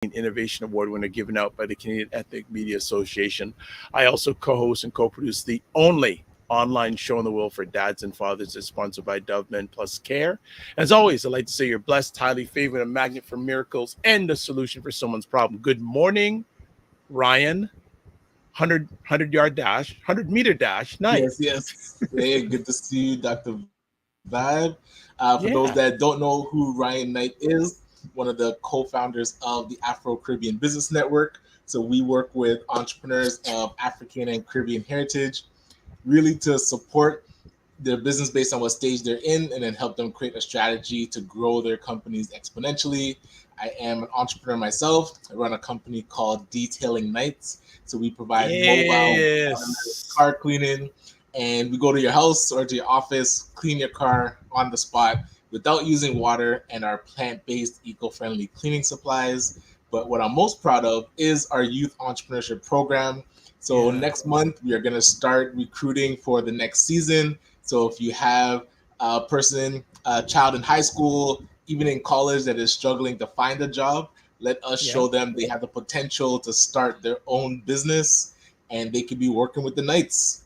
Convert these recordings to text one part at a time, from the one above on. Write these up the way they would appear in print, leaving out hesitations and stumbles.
Innovation Award winner given out by the Canadian Ethnic Media Association. I also co-host and co-produce the only online show in the world for dads and fathers that's sponsored by Dove Men Plus Care. As always, I'd like to say you're blessed, highly favored, a magnet for miracles, and a solution for someone's problem. Good morning, Ryan. 100 yard dash, 100-meter dash. Nice. Yes, yes. Hey, good to see you, Dr. Vibe. For those that Yeah. don't know who Ryan Knight is, one of the co-founders of the Afro-Caribbean Business Network. So we work with entrepreneurs of African and Caribbean heritage, really to support their business based on what stage they're in and then help them create a strategy to grow their companies exponentially. I am an entrepreneur myself. I run a company called Detailing Nights. So we provide mobile Yes. car cleaning, and we go to your house or to your office, clean your car on the spot without using water and our plant-based eco-friendly cleaning supplies. But what I'm most proud of is our youth entrepreneurship program. So Yeah. next month we are going to start recruiting for the next season. So if you have a person, a child in high school, even in college that is struggling to find a job, let us Yeah. show them they have the potential to start their own business and they could be working with the Knights.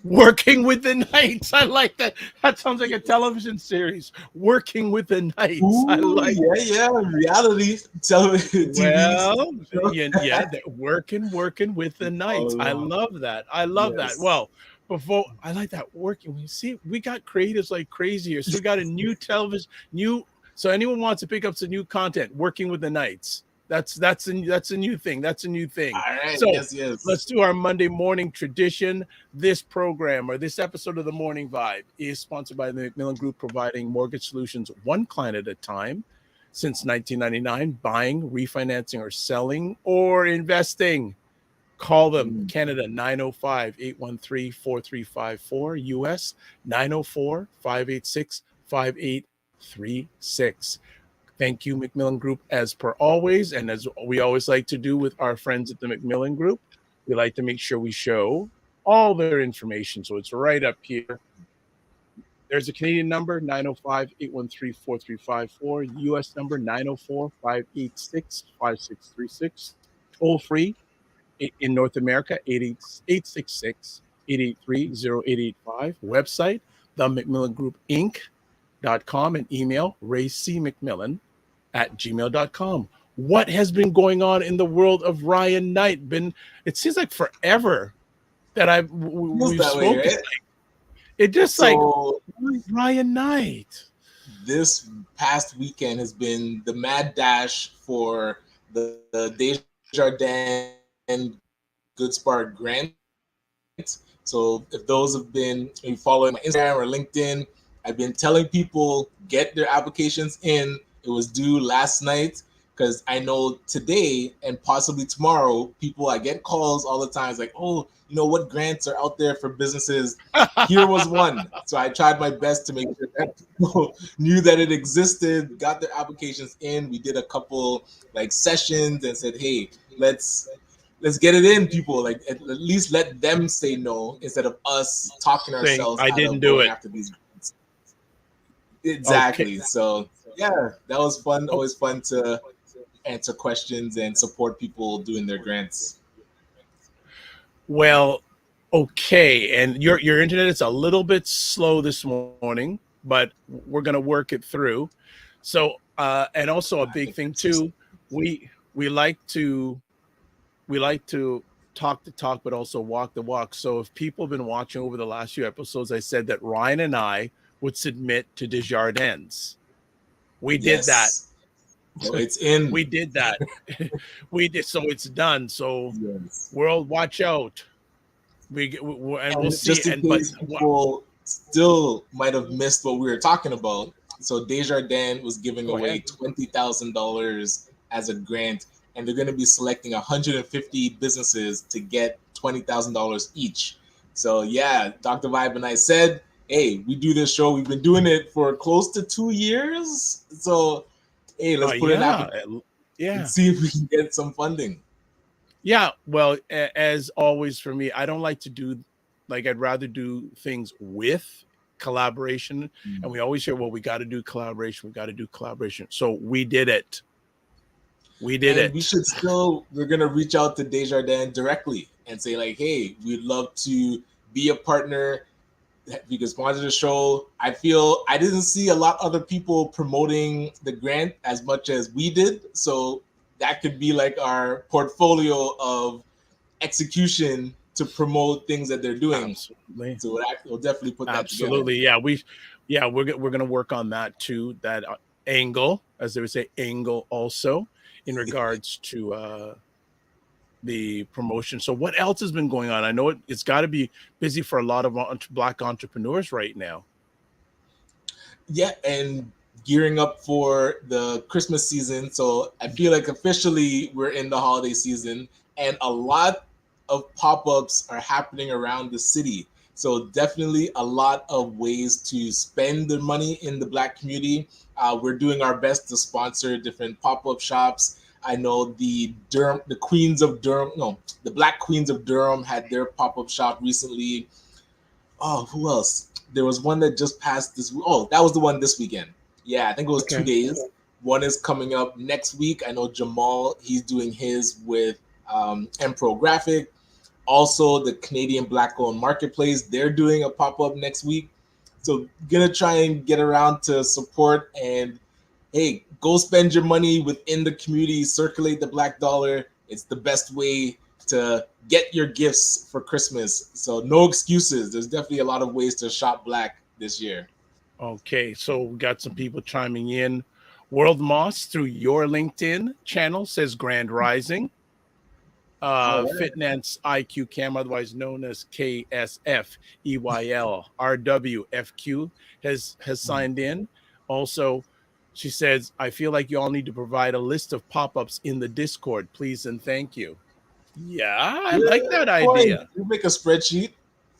Working with the Knights. I like that. That sounds like a television series. Working with the Knights. I Ooh, like yeah, yeah, reality TV well, show. yeah, working with the Knights. I Oh, love that. I love that. yes. Well, before I like that working. We see we got creatives like crazy here. So we got a new television, new. So anyone wants to pick up some new content, working with the Knights. That's a new thing. That's a new thing. All right, So yes, yes. let's do our Monday morning tradition. This program or this episode of the Morning Vibe is sponsored by the McMillan Group, providing mortgage solutions one client at a time since 1999, buying, refinancing, or selling, or investing. Call them Mm. Canada 905-813-4354, US 904-586-5836. Thank you, Macmillan Group, as per always. And as we always like to do with our friends at the Macmillan Group, we like to make sure we show all their information. So it's right up here. There's a Canadian number, 905-813-4354, US number, 904-586-5636. Toll free in North America, 866-883-0885. Website, the Macmillan Group Inc.com, and email raycmcmillan@gmail.com. What has been going on in the world of Ryan Knight? It seems like forever that Feels we've that way, spoken. right? It just like So Ryan Knight. this past weekend has been the mad dash for the Desjardins Good Spark Grant. So if those have been following my Instagram or LinkedIn, I've been telling people get their applications in. It was due last night because I know today and possibly tomorrow, people I get calls all the time. It's like, oh, you know what grants are out there for businesses? Here was one. So I tried my best to make sure that people knew that it existed, got their applications in. We did a couple like sessions and said, hey, let's get it in, people. Like at least let them say no instead of us talking Saying ourselves I out didn't of do going it. after these grants. Okay. Exactly. So yeah, that was fun. Always fun to answer questions and support people doing their grants. Well, okay. And your internet is a little bit slow this morning, but we're gonna work it through. So and also a I big think thing that's just too, we like to talk the talk, but also walk the walk. So if people have been watching over the last few episodes, I said that Ryan and I would submit to Desjardins. We did that. yes. So it's in. We did that. We did. So it's done. So Yes. world, watch out. And we'll And see. just in And but case people still might have missed what we were talking about, so Desjardins was giving go away ahead. $20,000 as a grant, and they're going to be selecting 150 businesses to get $20,000 each. So yeah, Dr. Vibe and I said, hey, we do this show. We've been doing it for close to 2 years. So hey, let's put an Yeah, application and yeah, see if we can get some funding. yeah. Well, as always for me, I don't like to do like I'd rather do things with collaboration. And we always hear, well, we got to do collaboration. We got to do collaboration. So we did it. We did And it. we're gonna reach out to Desjardins directly and say like, hey, we'd love to be a partner. We can sponsor the show. I feel I didn't see a lot other people promoting the grant as much as we did, so that could be like our portfolio of execution to promote things that they're doing. Absolutely. So we'll definitely put that together. Absolutely. Yeah, we're going to work on that too. That angle, as they would say, angle also in regards to the promotion. So what else has been going on? I know it's got to be busy for a lot of Black entrepreneurs right now. Yeah, and gearing up for the Christmas season. So I feel like officially we're in the holiday season, and a lot of pop-ups are happening around the city. So definitely a lot of ways to spend the money in the Black community. We're doing our best to sponsor different pop-up shops. I know the Queens of Durham, no, the Black Queens of Durham had their pop-up shop recently. Oh, who else? There was one that just passed this. Oh, that was the one this weekend. Yeah, I think it was 2 days. One is coming up next week. I know Jamal, he's doing his with Empro Graphic. Also, the Canadian Black Owned Marketplace, they're doing a pop up next week. So, gonna try and get around to support and hey, go spend your money within the community, circulate the Black dollar. It's the best way to get your gifts for Christmas. So no excuses. There's definitely a lot of ways to shop Black this year. Okay, so we got some people chiming in. World Moss through your LinkedIn channel says Grand Rising. Fitnance IQ Cam, otherwise known as KSF EYL RWFQ, has signed in. Also, she says, I feel like you all need to provide a list of pop-ups in the Discord, please and thank you. Yeah, I like that idea. You make a spreadsheet.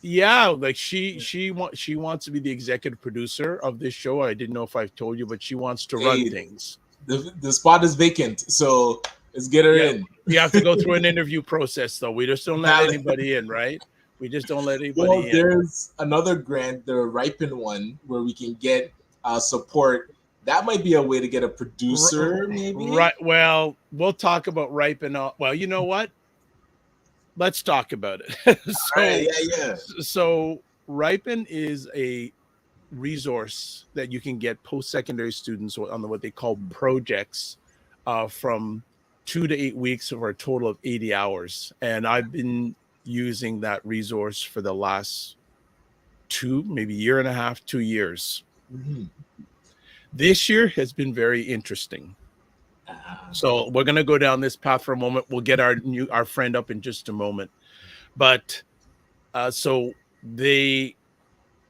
Yeah, like she wants to be the executive producer of this show. I didn't know if I've told you, but she wants to run things. The spot is vacant, so let's get her in. We have to go through an interview process, though. We just don't let anybody in, right? We just don't let anybody in. There's another grant, the Ripen one, where we can get support. That might be a way to get a producer, maybe. Right. Well, we'll talk about Ripen. Well, you know what? Let's talk about it. So Ripen is a resource that you can get post-secondary students on what they call projects from 2 to 8 weeks for a total of 80 hours. And I've been using that resource for the last maybe year and a half, 2 years. Mm-hmm. This year has been very interesting. So we're going to go down this path for a moment. We'll get our friend up in just a moment. But so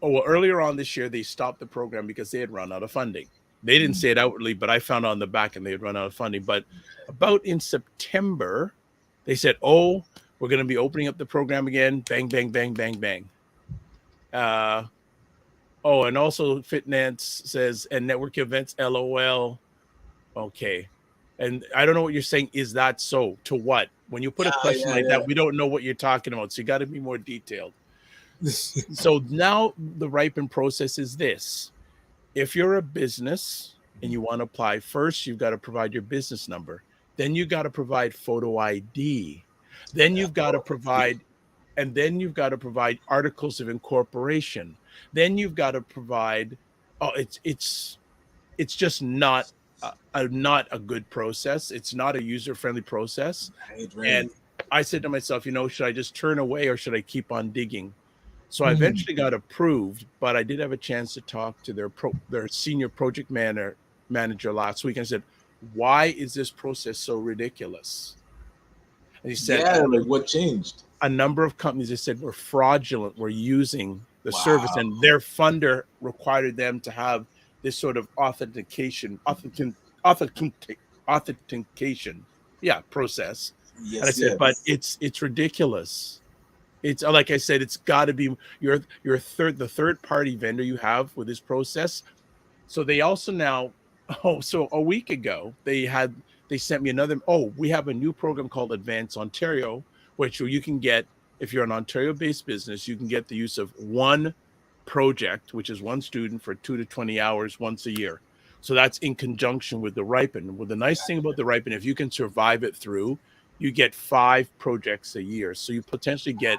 earlier on this year, they stopped the program because they had run out of funding. They didn't say it outwardly, but I found on the back and they had run out of funding. But about in September, they said, oh, we're going to be opening up the program again. Bang, bang, bang, bang, bang. And also Fitnance says, and network events, LOL. Okay. And I don't know what you're saying. Is that so? To what? When you put a question like that, we don't know what you're talking about. So you got to be more detailed. So now the Ripen process is this. If you're a business and you want to apply, first you've got to provide your business number. Then you got to provide photo ID. Then you've got to provide, and then you've got to provide articles of incorporation. Then you've got to provide. It's just not a good process. It's not a user-friendly process. Right. And I said to myself, should I just turn away or should I keep on digging? So I eventually got approved, but I did have a chance to talk to their senior project manager last week. And I said, why is this process so ridiculous? And he said, like what changed? A number of companies, they said, were fraudulent, were using the service, and their funder required them to have this sort of authentication process. Yes, and I said, but it's ridiculous. It's like I said, it's got to be the third party vendor you have with this process. So they also now, so a week ago they sent me another. We have a new program called Advance Ontario, which you can get if you're an Ontario-based business. You can get the use of one project, which is one student for 2 to 20 hours once a year. So that's in conjunction with the Ripen. Well, the nice thing about the Ripen, if you can survive it through, you get 5 projects a year. So you potentially get,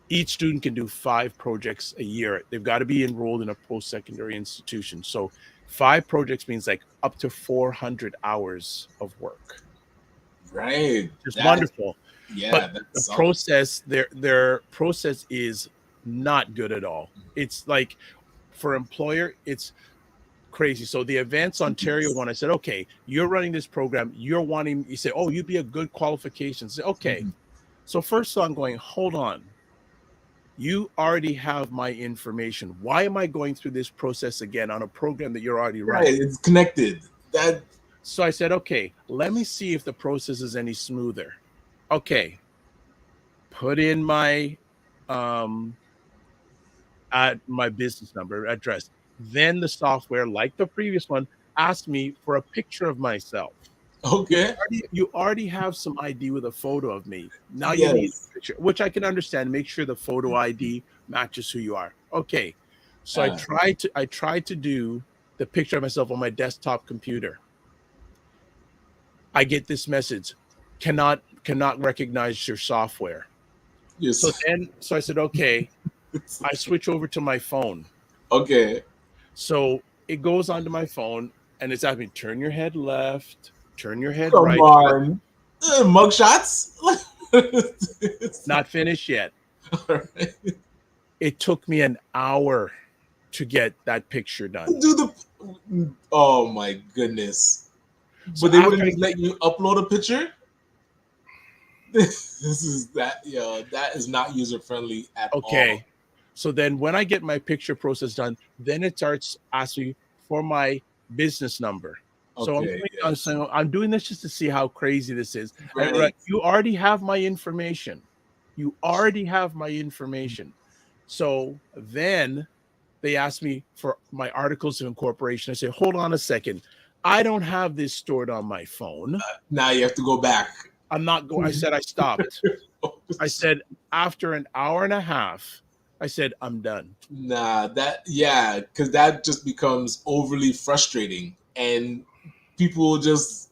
each student can do 5 projects a year. They've got to be enrolled in a post-secondary institution. So 5 projects means like up to 400 hours of work. Right. Just wonderful. Yeah, But that's the solid. process, their process is not good at all. It's like, for employer, it's crazy. So the Advance Ontario one, I said, okay, you're running this program. You're wanting, you say, oh, you'd be a good qualification. Say, okay. So first I'm going, hold on. You already have my information. Why am I going through this process again on a program that you're already running? Right, it's connected. So I said, okay, let me see if the process is any smoother. Okay. Put in my at my business number address. Then the software, like the previous one, asked me for a picture of myself. Okay. You already have some ID with a photo of me. Now you need a picture, which I can understand. Make sure the photo ID matches who you are. Okay. So I tried to do the picture of myself on my desktop computer. I get this message, cannot recognize your software. Yes. So I said, okay. I switch over to my phone. Okay. So it goes onto my phone and it's asking me, turn your head left, turn your head Come right. on. Mugshots? Not finished yet. Right. It took me an hour to get that picture done. Oh my goodness. So but they wouldn't let you upload a picture? That is not user friendly at all. Okay. So then when I get my picture process done, then it starts asking me for my business number. Okay, so I'm doing this just to see how crazy this is. Right. And you already have my information. You already have my information. So then they ask me for my articles of incorporation. I say, hold on a second. I don't have this stored on my phone. Now you have to go back. I'm not going. I said I stopped. I said after an hour and a half, I said I'm done. Nah, because that just becomes overly frustrating, and people just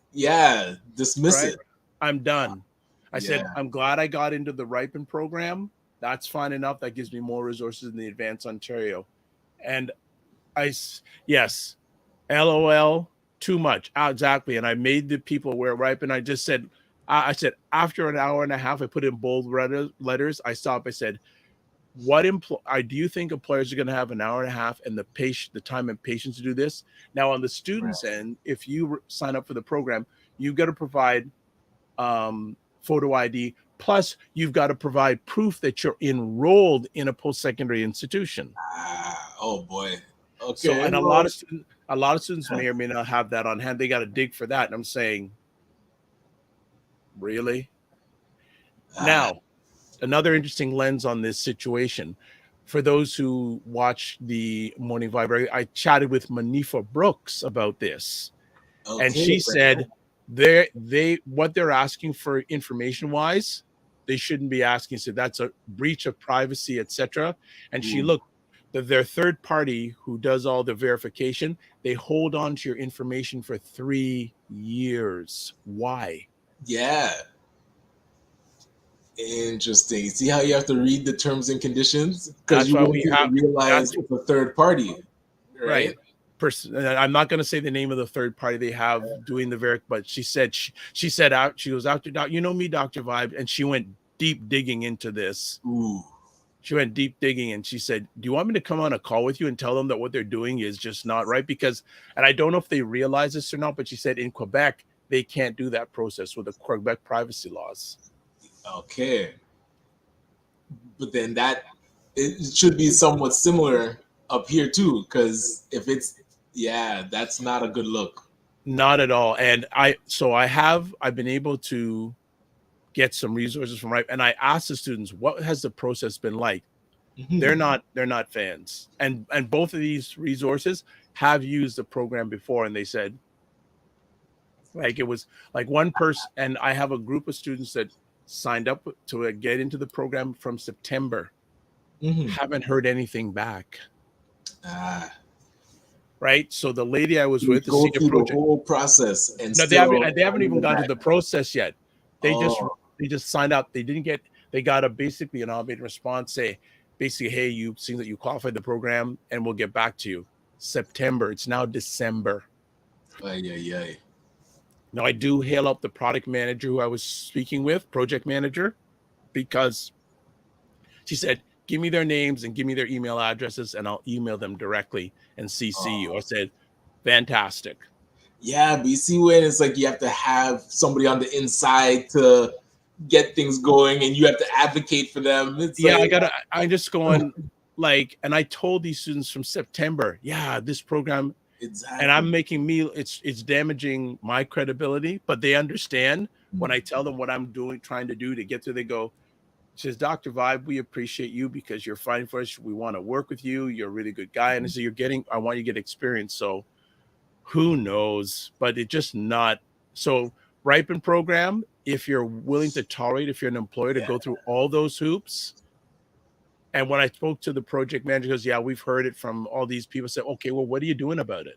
dismiss it. I'm done. I said I'm glad I got into the Ripen program. That's fine enough. That gives me more resources in the Advance Ontario, and yes, LOL, too much. Exactly. And I made the people aware Ripen. I just said. I said, after an hour and a half, I put in bold letters. I stopped. I said, do you think employers are going to have an hour and a half and the time and patience to do this? Now, on the students' end, if you sign up for the program, you've got to provide photo ID. Plus, you've got to provide proof that you're enrolled in a post-secondary institution. Oh boy. Okay. So, and a lot of students may or may not have that on hand. They got to dig for that. And I'm saying, really? Now, another interesting lens on this situation. For those who watch the Morning Vibe, I chatted with Manifa Brooks about this. Okay, and she said what they're asking for information-wise, they shouldn't be asking. So that's a breach of privacy, etc. And she looked, their third party who does all the verification, they hold on to your information for 3 years. Why? Yeah. Interesting. See how you have to read the terms and conditions? Because you won't realize it's a third party. Right. I'm not going to say the name of the third party they have doing the but she said she goes, you know me, Dr. Vibe, and she went deep digging into this. Ooh. She went deep digging and she said, do you want me to come on a call with you and tell them that what they're doing is just not right? Because, and I don't know if they realize this or not, but she said in Quebec, they can't do that process with the Quebec privacy laws. Okay. But then it should be somewhat similar up here too, because if that's not a good look. Not at all. And I've been able to get some resources from and I asked the students, what has the process been like? Mm-hmm. They're not fans. And both of these resources have used the program before, and they said, like, it was like one person, and I have a group of students that signed up to get into the program from September. Mm-hmm. Haven't heard anything back. right? So the lady I was You with, the go senior through the project, whole process and no, still they haven't even gone to back. the process yet. They just Oh, signed up. They got a basically an automated response say, basically, hey, you seem that you qualified the program, and we'll get back to you. September. It's now December. ay. Now I do hail up the product manager who I was speaking with, project manager, because she said, give me their names and give me their email addresses, and I'll email them directly and CC you. I said, fantastic. Yeah, but you see when it's like you have to have somebody on the inside to get things going and you have to advocate for them. It's Yeah, like I'm just going like, and I told these students from September, yeah, this program, and I'm exactly. making me, it's damaging my credibility, but they understand when I tell them what I'm doing, trying to do to get through, they go, says, Dr. Vibe, we appreciate you because you're fighting for us. We want to work with you. You're a really good guy. And so I want you to get experience. So who knows, but it's just not. So Ripen program, if you're willing to tolerate, if you're an employer to go through all those hoops. And when I spoke to the project manager, he goes, yeah, we've heard it from all these people. Said, okay, well, what are you doing about it?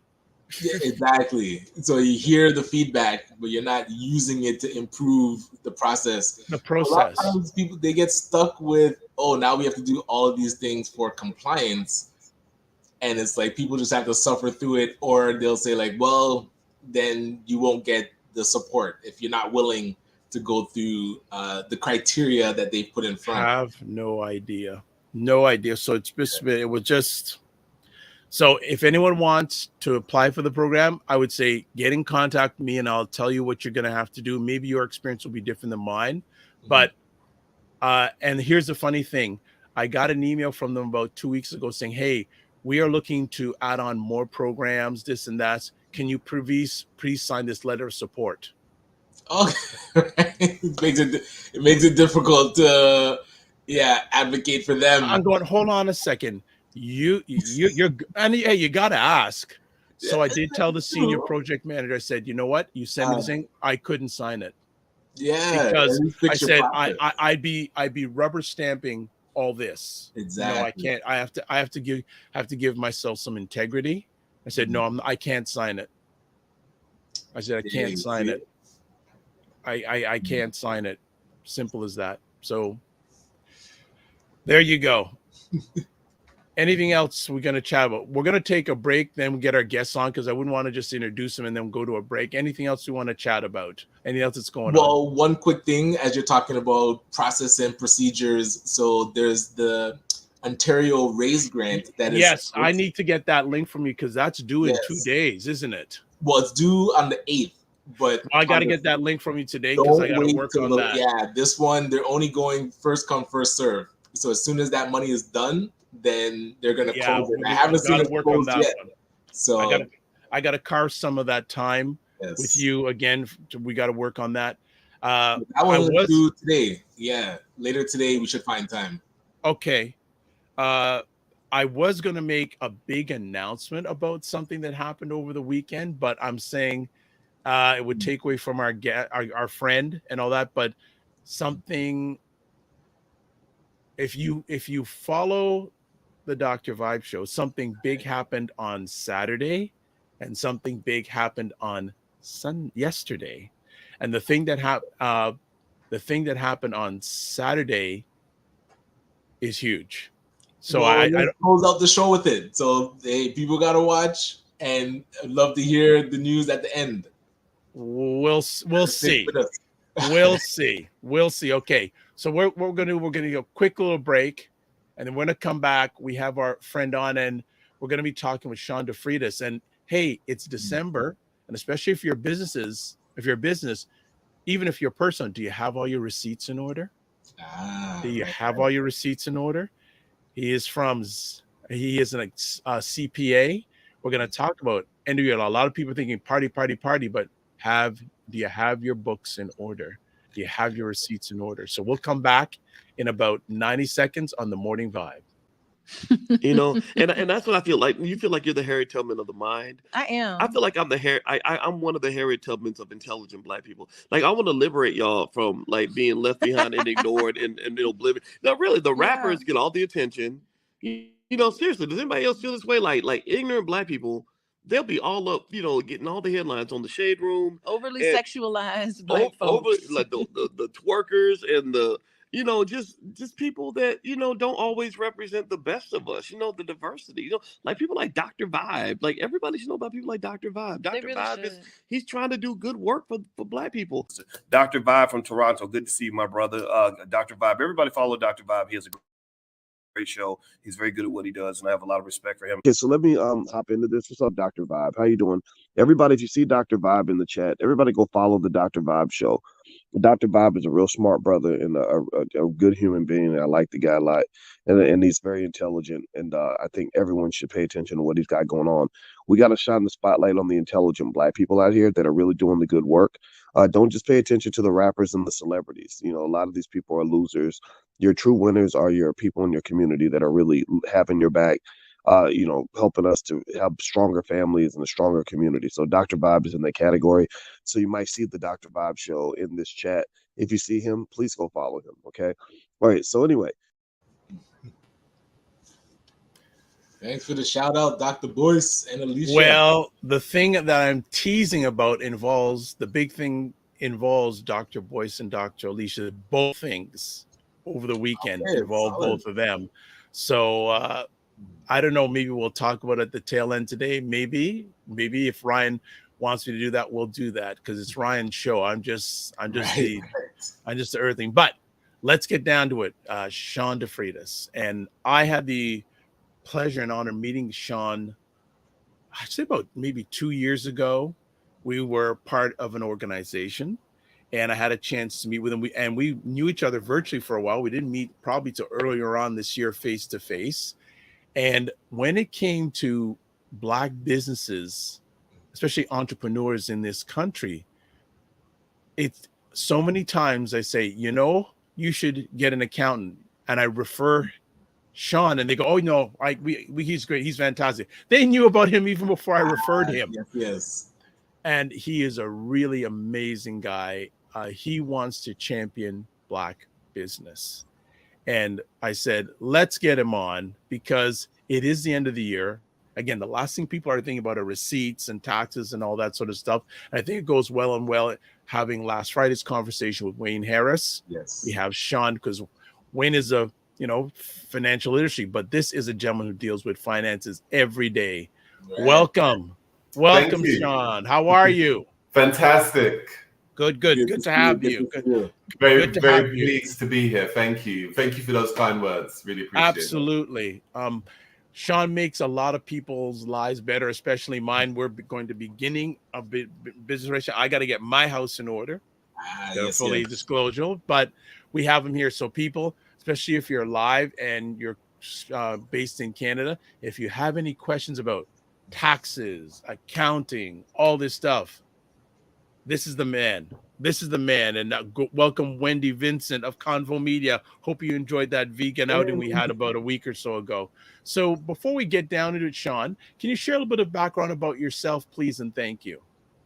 Yeah, exactly. So you hear the feedback, but you're not using it to improve the process. The A lot of process. times people they get stuck with, oh, now we have to do all of these things for compliance. And it's like people just have to suffer through it, or they'll say, like, well, then you won't get the support if you're not willing to go through the criteria that they put in front. Have no idea. No idea. So it was just. So if anyone wants to apply for the program, I would say get in contact with me and I'll tell you what you're going to have to do. Maybe your experience will be different than mine. But, and here's the funny thing. I got an email from them about 2 weeks ago saying, hey, we are looking to add on more programs, this and that. Can you please sign this letter of support? Okay. It makes it difficult to advocate for them. I'm going, hold on a second. You're and hey, you gotta ask. So I did tell the senior project manager, I said, you know what? You sent me this thing, I couldn't sign it. Yeah. Because I said I'd be rubber stamping all this. Exactly. No, I can't. I have to give myself some integrity. I said, no, I can't sign it. I said, I can't sign it. I can't sign it. Simple as that. So there you go. Anything else we're going to chat about? We're going to take a break, then we get our guests on because I wouldn't want to just introduce them and then go to a break. Anything else you want to chat about? Anything else that's going on? Well, one quick thing as you're talking about process and procedures. So there's the Ontario Raise Grant that is. Yes, I need to get that link from you because that's due in 2 days, isn't it? Well, it's due on the 8th. But I got to get that link from you today because I got to work on that. Yeah, this one, they're only going first come, first serve. So as soon as that money is done, then they're going to close it. I haven't seen it closed yet. One. So I got to carve some of that time with you again. We got to work on that. I was due today. Yeah, later today we should find time. Okay. I was going to make a big announcement about something that happened over the weekend, but I'm saying it would take away from our friend and all that. But something, if you follow the Dr. Vibe show, something big happened on Saturday, and something big happened on yesterday. And the thing that happened on Saturday is huge. So I close out the show with it. So people gotta watch, and I'd love to hear the news at the end. We'll see. We'll see. Okay, so we're gonna go a quick little break, and then we're gonna come back. We have our friend on, and we're gonna be talking with Sean DeFreitas. And hey, it's December, and especially if you're a business, even if you're a person, do you have all your receipts in order? Do you have all your receipts in order? He is an CPA. We're going to talk about end of year. A lot of people thinking party, but do you have your books in order? Do you have your receipts in order? So we'll come back in about 90 seconds on the Morning Vibe. And that's what I feel like. You feel like you're the Harriet Tubman of the mind. I am. I feel like I'm I'm one of the Harriet Tubmans of intelligent Black people. Like I want to liberate y'all from like being left behind and ignored and oblivion. No, really, the rappers get all the attention. Seriously, does anybody else feel this way? Like ignorant Black people they'll be all up, getting all the headlines on the Shade Room, Overly and sexualized black over folks. like the twerkers and the just people that don't always represent the best of us. The diversity. Like people like Dr. Vibe. Like everybody should know about people like Dr. Vibe. They Dr. really Vibe should. he's trying to do good work for black people. Dr. Vibe from Toronto. Good to see you, my brother. Dr. Vibe. Everybody follow Dr. Vibe. He has a great show. He's very good at what he does, and I have a lot of respect for him. Okay, so let me hop into this. What's up, Dr. Vibe? How you doing? Everybody, if you see Dr. Vibe in the chat, everybody go follow the Dr. Vibe show. Dr. Vibe is a real smart brother and a good human being. I like the guy a lot, and he's very intelligent. And I think everyone should pay attention to what he's got going on. We got to shine the spotlight on the intelligent black people out here that are really doing the good work. Don't just pay attention to the rappers and the celebrities. A lot of these people are losers. Your true winners are your people in your community that are really having your back. Helping us to have stronger families and a stronger community. So Dr. Vibe is in that category. So you might see the Dr. Vibe show in this chat. If you see him, please go follow him. Okay. All right. So anyway. Thanks for the shout out, Dr. Boyce and Alicia. Well, the thing that I'm teasing about involves Dr. Boyce and Dr. Alicia. Both things over the weekend involve both of them. So I don't know. Maybe we'll talk about it at the tail end today. Maybe if Ryan wants me to do that, we'll do that because it's Ryan's show. I'm just the earthling. But let's get down to it. Sean DeFreitas, and I had the pleasure and honor meeting Sean. I'd say about maybe 2 years ago. We were part of an organization, and I had a chance to meet with him. We knew each other virtually for a while. We didn't meet probably till earlier on this year, face to face. And when it came to Black businesses, especially entrepreneurs in this country, it's so many times I say, you should get an accountant. And I refer Sean, and they go, oh, no, he's great. He's fantastic. They knew about him even before I referred him. Yes. And he is a really amazing guy. He wants to champion Black business. And I said, let's get him on because it is the end of the year. Again, the last thing people are thinking about are receipts and taxes and all that sort of stuff. And I think it goes well having last Friday's conversation with Wayne Harris. Yes. We have Sean because Wayne is a, financial literacy, but this is a gentleman who deals with finances every day. Right. Welcome, Sean. How are you? Fantastic. Good to have you. Very pleased to be here. Thank you for those kind words. Really appreciate it. Absolutely. Sean makes a lot of people's lives better, especially mine. We're going to be beginning a business relationship. I got to get my house in order. Fully disclosure, but we have him here. So people, especially if you're live and you're based in Canada, if you have any questions about taxes, accounting, all this stuff, this is the man. And welcome Wendy Vincent of Convo Media. Hope you enjoyed that vegan outing we had about a week or so ago. So before we get down into it, Sean, can you share a little bit of background about yourself, please, and thank you?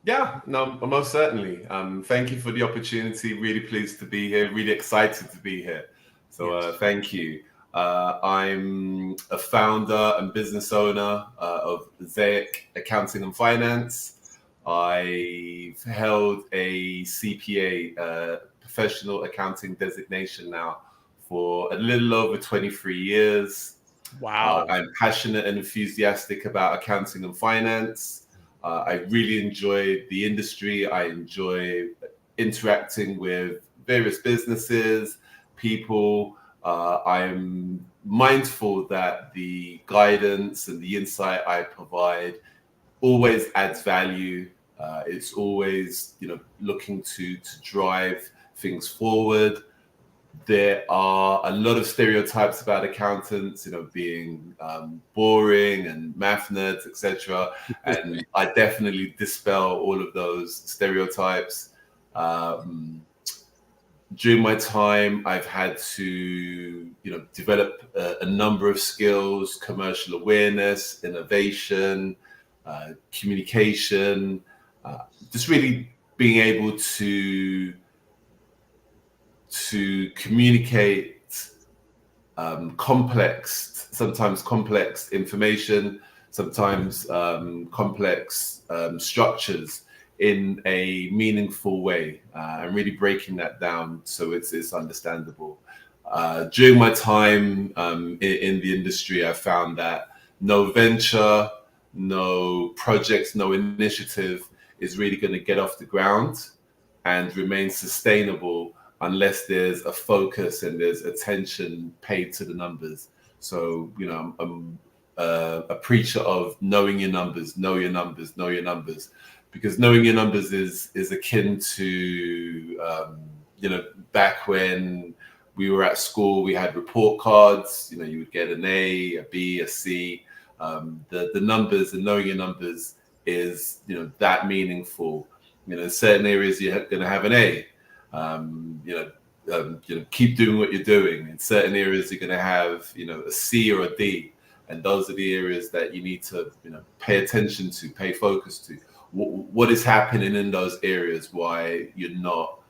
Yeah, no, most certainly. Thank you for the opportunity. Really pleased to be here. Really excited to be here. So yes. Thank you. I'm a founder and business owner of Zaic Accounting and Finance. I've held a CPA, professional accounting designation now for a little over 23 years. Wow. I'm passionate and enthusiastic about accounting and finance. I really enjoy the industry. I enjoy interacting with various businesses, people. I'm mindful that the guidance and the insight I provide always adds value. It's always, looking to drive things forward. There are a lot of stereotypes about accountants, being boring and math nerds, etc. And I definitely dispel all of those stereotypes. During my time, I've had to, develop a number of skills: commercial awareness, innovation, communication, just really being able to communicate sometimes complex information. sometimes complex structures in a meaningful way, and really breaking that down so it's understandable. During my time in the industry, I found that no venture, no project, no initiative is really going to get off the ground and remain sustainable unless there's a focus and there's attention paid to the numbers. So, I'm a preacher of knowing your numbers, know your numbers, know your numbers, because knowing your numbers is akin to, back when we were at school, we had report cards. You would get an A, a B, a C. The numbers and knowing your numbers is that meaningful. In certain areas you're going to have an A. Keep doing what you're doing. In certain areas you're going to have a C or a D, and those are the areas that you need to pay attention to, pay focus to. What is happening in those areas? Why you're not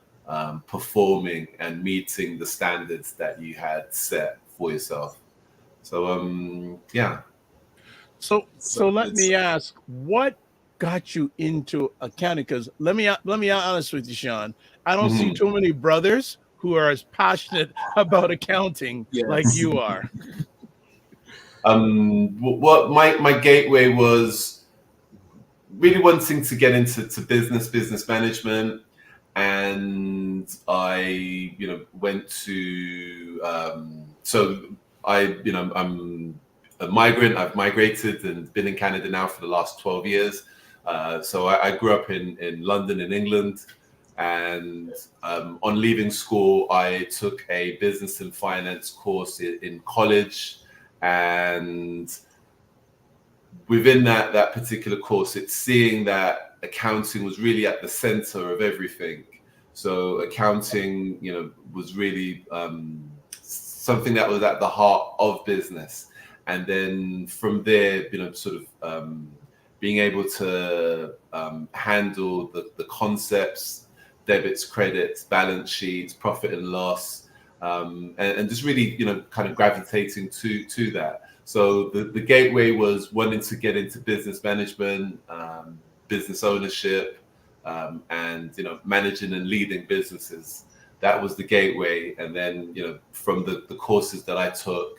performing and meeting the standards that you had set for yourself. So yeah. So let me ask, what got you into accounting? Because let me be honest with you, Sean. I don't see too many brothers who are as passionate about accounting like you are. What my gateway was really wanting to get into business management, and I went to I'm a migrant. I've migrated and been in Canada now for the last 12 years. So I grew up in London, in England. And on leaving school, I took a business and finance course in college. And within that particular course, it's seeing that accounting was really at the center of everything. So accounting, was really something that was at the heart of business. And then from there, being able to handle the concepts, debits, credits, balance sheets, profit and loss, and just really, kind of gravitating to that. So the gateway was wanting to get into business management, business ownership, and managing and leading businesses. That was the gateway. And then from the courses that I took,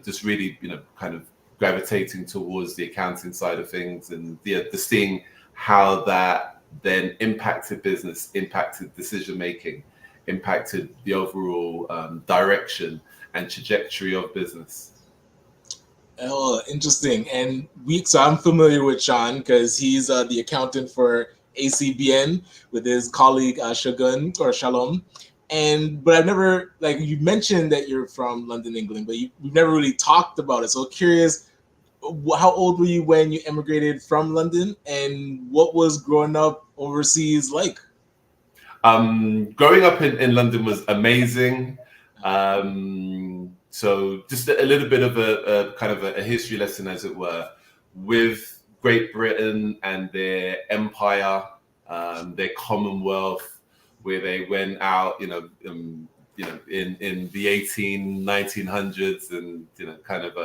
just really kind of gravitating towards the accounting side of things, and the seeing how that then impacted business, impacted decision making, impacted the overall direction and trajectory of business. Oh, interesting. And so I'm familiar with Sean because he's the accountant for ACBN with his colleague Shagun or Shalom. But I've never, like, you mentioned that you're from London, England, but we've never really talked about it. So curious, how old were you when you emigrated from London, and what was growing up overseas like? Growing up in London was amazing. So just a little bit of a kind of a history lesson, as it were, with Great Britain and their empire, their Commonwealth, where they went out, in the 1900s, and kind of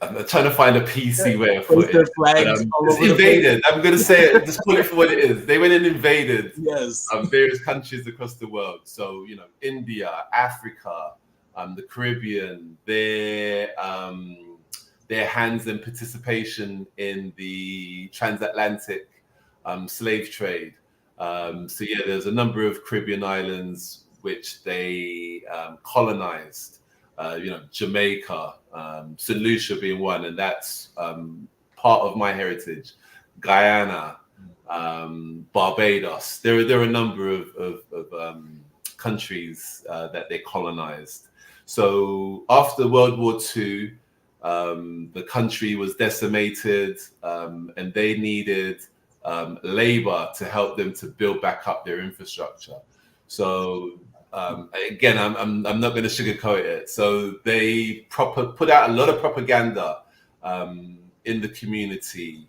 I'm trying to find a PC way of putting it. It's invaded. I'm going to say it. Just call it for what it is. They went and invaded various countries across the world. So, India, Africa, the Caribbean, their hands and participation in the transatlantic slave trade. So, yeah, there's a number of Caribbean islands which they colonized. Jamaica, St. Lucia being one, and that's part of my heritage. Guyana, Barbados. There are a number of countries that they colonized. So after World War II, the country was decimated, and they needed labor to help them to build back up their infrastructure. So again, I'm not going to sugarcoat it. So they put out a lot of propaganda in the community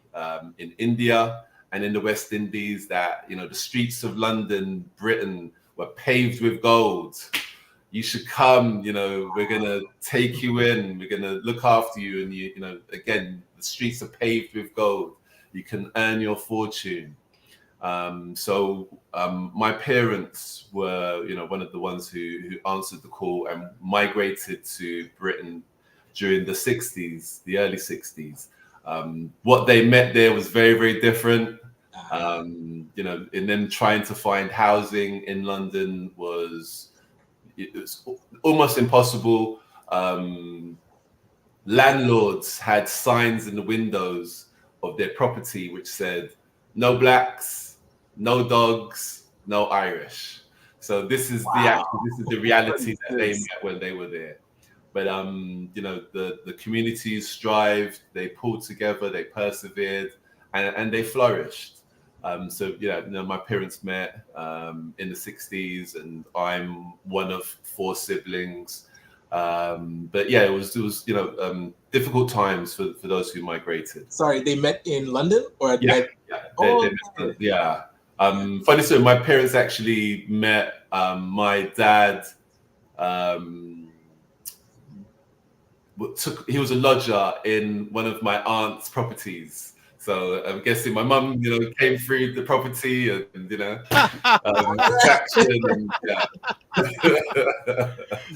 in India and in the West Indies that the streets of London, Britain, were paved with gold. you should come. You know, we're gonna take you in. We're gonna look after you, and you know, again, the streets are paved with gold. You can earn your fortune. My parents were, you know, one of the ones who answered the call and migrated to Britain during the 60s, the early 60s. What they met there was very, very different. You know, in them trying to find housing in London was almost impossible. Landlords had signs in the windows of their property which said, "No blacks, no dogs, no Irish." So this is the reality that they met when they were there. But you know, the communities strived, they pulled together, they persevered, and they flourished. So yeah, you know, my parents met in the 60s, and I'm one of 4 siblings. But yeah, it was you know, difficult times for those who migrated. Sorry, they met in London or Yeah. Funny story, my parents actually met. My dad he was a lodger in one of my aunt's properties. So I'm guessing my mum, you know, came through the property and you know, attraction and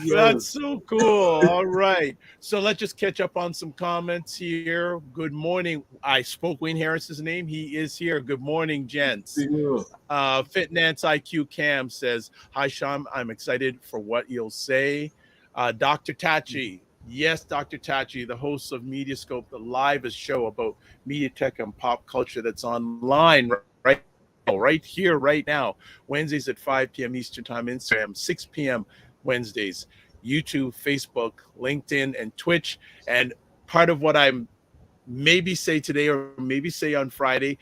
That's so cool. All right. So let's just catch up on some comments here. Good morning. I spoke Wayne Harris's name. He is here. Good morning, gents. Fitnance IQ Cam says, "Hi, Sean. I'm excited for what you'll say." Dr. Tachi. Yes, Dr. Tachi, the host of Mediascope, the live show about media tech and pop culture that's online right here, right now. Wednesdays at 5 p.m. Eastern Time, Instagram, 6 p.m. Wednesdays, YouTube, Facebook, LinkedIn, and Twitch. And part of what I'm maybe say today or maybe say on Friday,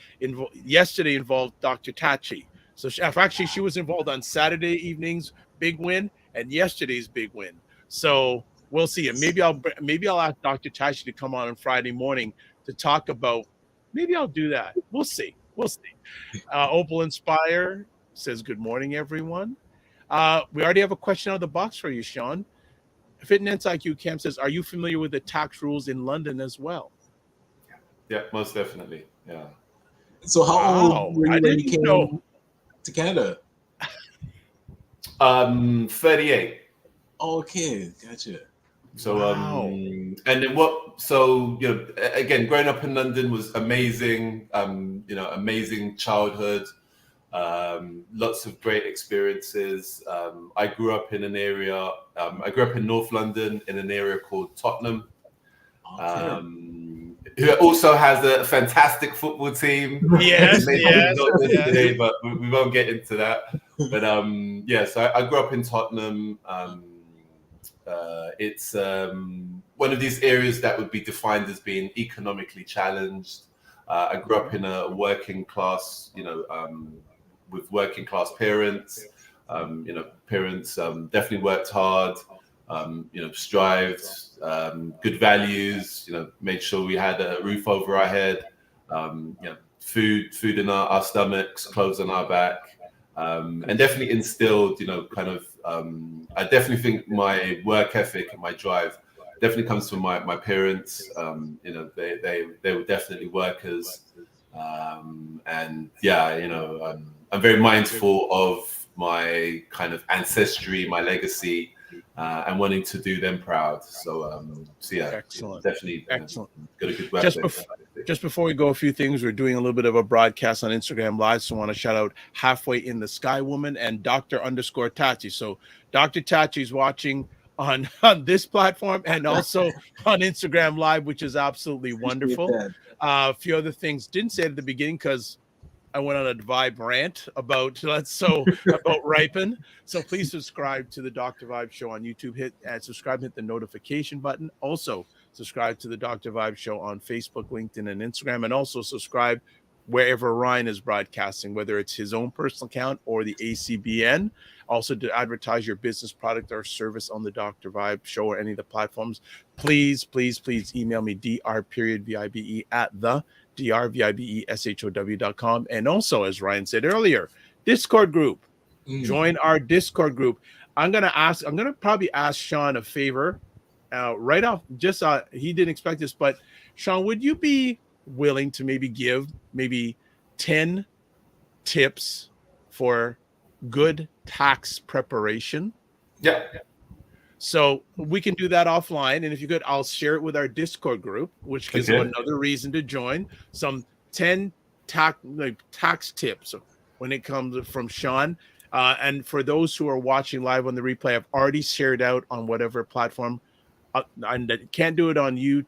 yesterday involved Dr. Tachi. So she was involved on Saturday evening's big win and yesterday's big win. So we'll see. And maybe I'll ask Dr. Tachi to come on Friday morning to talk about. Maybe I'll do that. We'll see. Opal Inspire says, "Good morning, everyone." We already have a question out of the box for you, Sean. Fitness IQ Cam says, "Are you familiar with the tax rules in London as well?" Yeah, most definitely. Yeah. So how old were you when you came to Canada? 38. Okay, gotcha. So and then so you know, again, growing up in London was amazing. You know, amazing childhood, lots of great experiences. I grew up in an area, I grew up in North London in an area called Tottenham. Who also has a fantastic football team. Yes. Today, but we won't get into that. But yeah, so I grew up in Tottenham. It's one of these areas that would be defined as being economically challenged. I grew up in a working class, you know, with working class parents. You know, parents definitely worked hard. You know, strived, good values. You know, made sure we had a roof over our head. You know, food in our stomachs, clothes on our back. And definitely instilled, you know, kind of, I definitely think my work ethic and my drive definitely comes from my parents. You know, they were definitely workers. And yeah, you know, I'm very mindful of my kind of ancestry, my legacy, and wanting to do them proud. So yeah, excellent. Definitely excellent. Got a good work. Just before we go, a few things. We're doing a little bit of a broadcast on Instagram Live, so I want to shout out Halfway in the Sky Woman and Dr._Tachi. So Dr. Tachi's watching on this platform and also on Instagram Live, which is absolutely wonderful. A few other things didn't say it at the beginning because I went on a Vibe rant about Ripen. So please subscribe to the Dr. Vibe Show on YouTube. Subscribe, hit the notification button. Also subscribe to the Dr. Vibe Show on Facebook, LinkedIn, and Instagram. And also subscribe wherever Ryan is broadcasting, whether it's his own personal account or the ACBN. Also to advertise your business product or service on the Dr. Vibe Show or any of the platforms. Please email me dr.vibe at the drvibeshow.com. And also, as Ryan said earlier, Discord group. Join our Discord group. I'm gonna probably ask Sean a favor, right off. Just he didn't expect this, but Sean, would you be willing to maybe give maybe 10 tips for good tax preparation? Yeah. So we can do that offline, and if you could, I'll share it with our Discord group, which gives them Okay. another reason to join. Some 10 tax tips when it comes from Sean. And for those who are watching live on the replay, I've already shared out on whatever platform. And can't do it on you,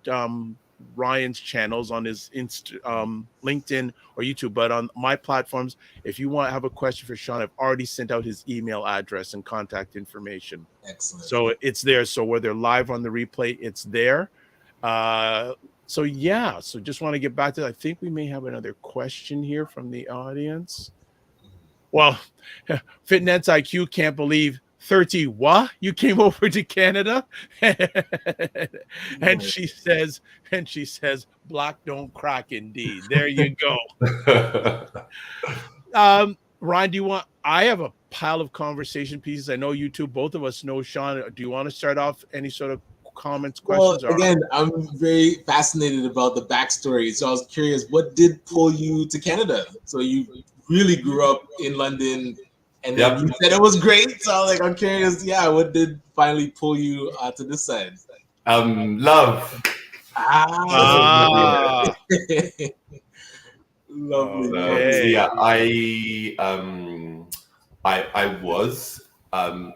Ryan's channels on his LinkedIn or YouTube, but on my platforms, if you want to have a question for Sean, I've already sent out his email address and contact information. Excellent. So it's there. So whether live on the replay, it's there. So yeah. So just want to get back to. I think we may have another question here from the audience. Well, Fitness IQ can't believe 30 what? You came over to Canada? and she says, black don't crack indeed. There you go. Ryan, do you want, I have a pile of conversation pieces. I know you two, both of us know Sean. Do you want to start off any sort of comments, questions? Well, again, I'm very fascinated about the backstory. So I was curious, what did pull you to Canada? So you really grew up in London, and then you said it was great. So I'm curious, what did finally pull you to this side? Love. Lovely. Okay. Yeah, I was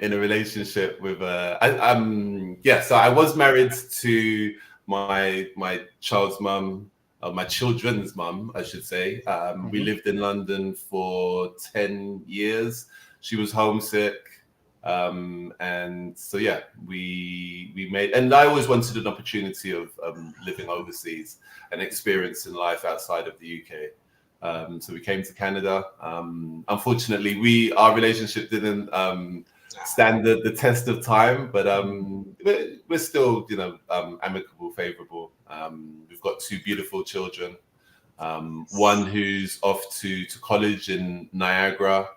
in a relationship with so I was married to my child's mum, my children's mum, I should say. We lived in London for 10 years. She was homesick. And so, we made, and I always wanted an opportunity of living overseas and experiencing life outside of the UK. So we came to Canada. Unfortunately, our relationship didn't stand the test of time, but we're still, amicable, favorable. We've got 2 beautiful children. One who's off to college in Niagara.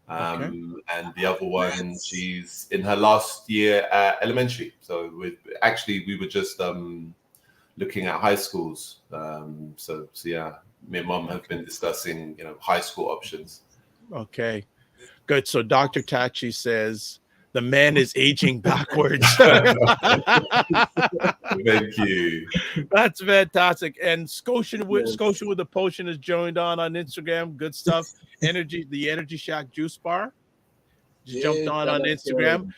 And the other one, she's in her last year at elementary. So we were just looking at high schools. So yeah, me and Mom have been discussing, high school options. Okay, good. So Dr. Tachi says the man is aging backwards. Thank you. That's fantastic. And Scotian with the potion has joined on Instagram. Good stuff. The Energy Shack juice bar just jumped on Instagram.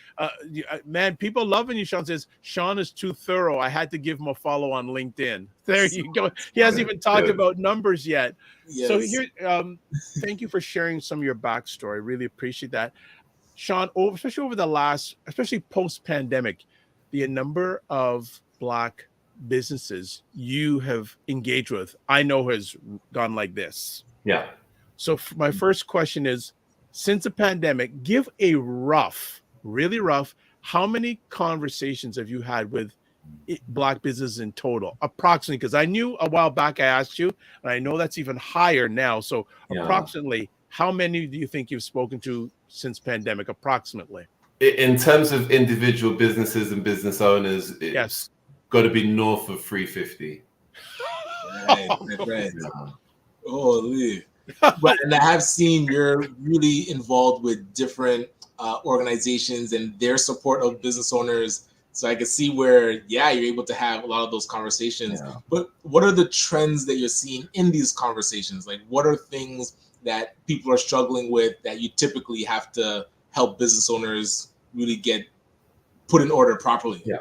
Man, people loving you. Sean says Sean is too thorough. I had to give him a follow on LinkedIn. There you go. He hasn't even talked about numbers yet. Yes. So here, thank you for sharing some of your backstory. Really appreciate that. Sean, especially over the last, especially post-pandemic, the number of Black businesses you have engaged with, I know has gone like this. Yeah. So my first question is, since the pandemic, give a really rough, how many conversations have you had with Black businesses in total? Approximately, because I knew a while back I asked you, and I know that's even higher now. So approximately, how many do you think you've spoken to since pandemic, approximately? In terms of individual businesses and business owners, it's got to be north of 350. Right. Holy. But and I have seen you're really involved with different organizations and their support of business owners. So I can see where, you're able to have a lot of those conversations. Yeah. But what are the trends that you're seeing in these conversations? Like, what are things that people are struggling with that you typically have to help business owners really get put in order properly? Yeah.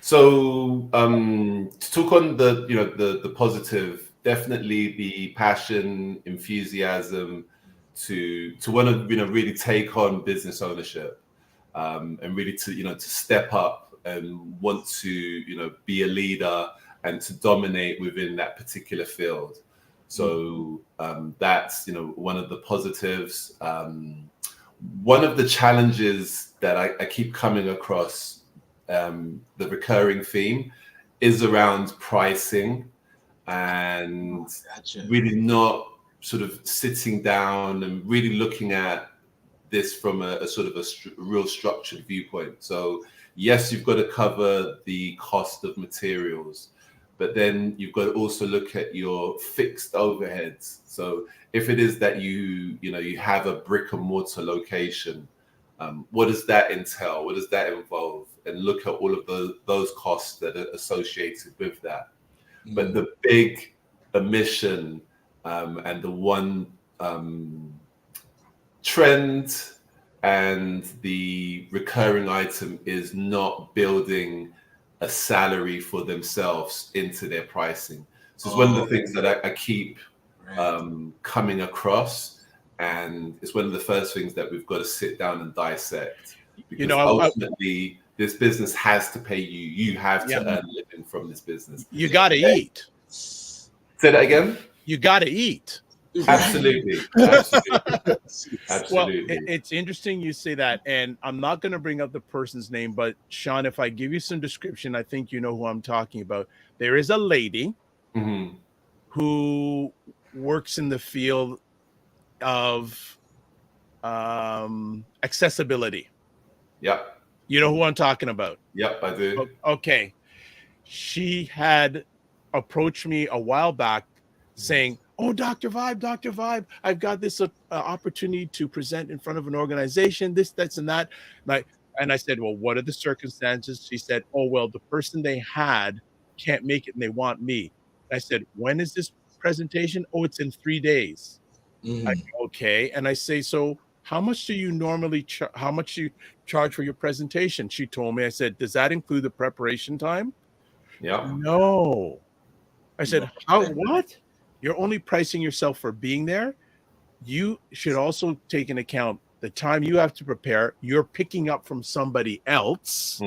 So to talk on the positive, definitely the passion, enthusiasm to want to really take on business ownership, and really to step up and want to be a leader and to dominate within that particular field. So that's one of the positives. One of the challenges that I keep coming across, the recurring theme, is around pricing and really not sort of sitting down and really looking at this from a sort of real structured viewpoint. So yes, you've got to cover the cost of materials, but then you've got to also look at your fixed overheads. So if it is that you have a brick and mortar location, what does that entail? What does that involve? And look at all of those costs that are associated with that. But the big omission and the one trend and the recurring item is not building a salary for themselves into their pricing. So it's one of the things that I keep coming across, and it's one of the first things that we've got to sit down and dissect. Because ultimately, this business has to pay you. You have to earn a living from this business. You got to eat. Say that again? You got to eat. Absolutely. Well, it's interesting you say that, and I'm not going to bring up the person's name, but Sean, if I give you some description, I think you know who I'm talking about. There is a lady who works in the field of accessibility. Yep. You know who I'm talking about? Yep, I do. Okay. She had approached me a while back saying, "Oh, Dr. Vibe, I've got this opportunity to present in front of an organization, this, that's, and that." And I said, "Well, what are the circumstances?" She said, "Oh, well, the person they had can't make it and they want me." I said, "When is this presentation?" "Oh, it's in 3 days." Okay. And I say, "So how much do you normally how much you charge for your presentation?" She told me. I said, "Does that include the preparation time?" Yeah. No. I said, "How? What? You're only pricing yourself for being there. You should also take into account the time you have to prepare. You're picking up from somebody else."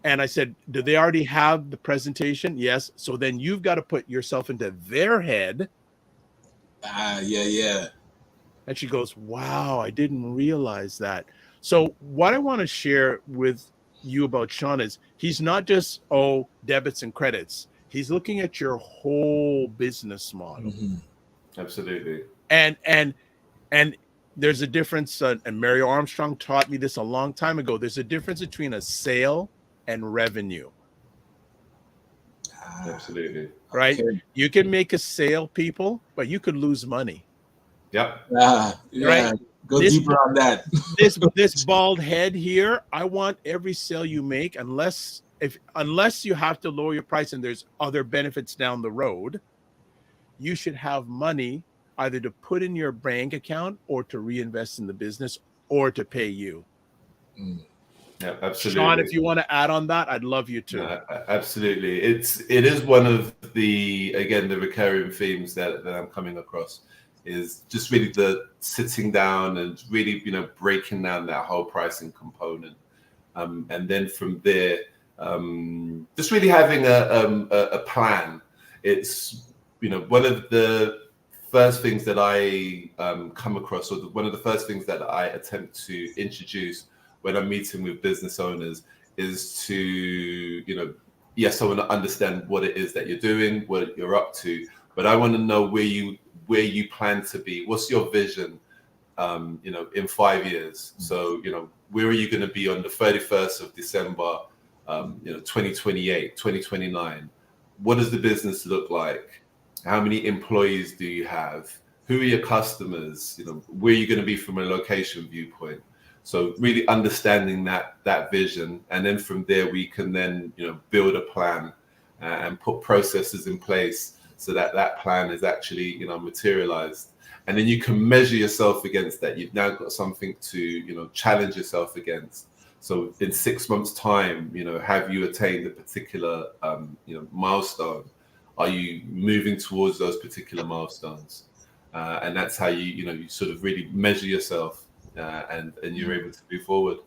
And I said, "Do they already have the presentation?" "Yes." "So then you've got to put yourself into their head." Yeah. And she goes, "Wow, I didn't realize that." So what I want to share with you about Sean is he's not just, debits and credits. He's looking at your whole business model. Absolutely. And there's a difference, and Mario Armstrong taught me this a long time ago. There's a difference between a sale and revenue. Absolutely. Right? Okay. You can make a sale, people, but you could lose money. Yep. Right? Go deeper on that. this bald head here, I want every sale you make, unless you have to lower your price and there's other benefits down the road, you should have money either to put in your bank account or to reinvest in the business or to pay you. Yeah, absolutely. Sean, if you want to add on that, I'd love you to. No, absolutely. It is one of the recurring themes that I'm coming across is just really the sitting down and really, breaking down that whole pricing component. And then from there, just really having a plan. It's, one of the first things that I come across, or one of the first things that I attempt to introduce when I'm meeting with business owners is to, yes, I want to understand what it is that you're doing, what you're up to, but I want to know where you plan to be. What's your vision, in 5 years? So, where are you going to be on the 31st of December, 2028, 2029? What does the business look like? How many employees do you have? Who are your customers? Where are you going to be from a location viewpoint? So really understanding that vision, and then from there we can then build a plan and put processes in place so that plan is actually materialized, and then you can measure yourself against that. You've now got something to challenge yourself against. So in 6 months' time, have you attained a particular milestone? Are you moving towards those particular milestones? And that's how you sort of really measure yourself. And you're able to move forward.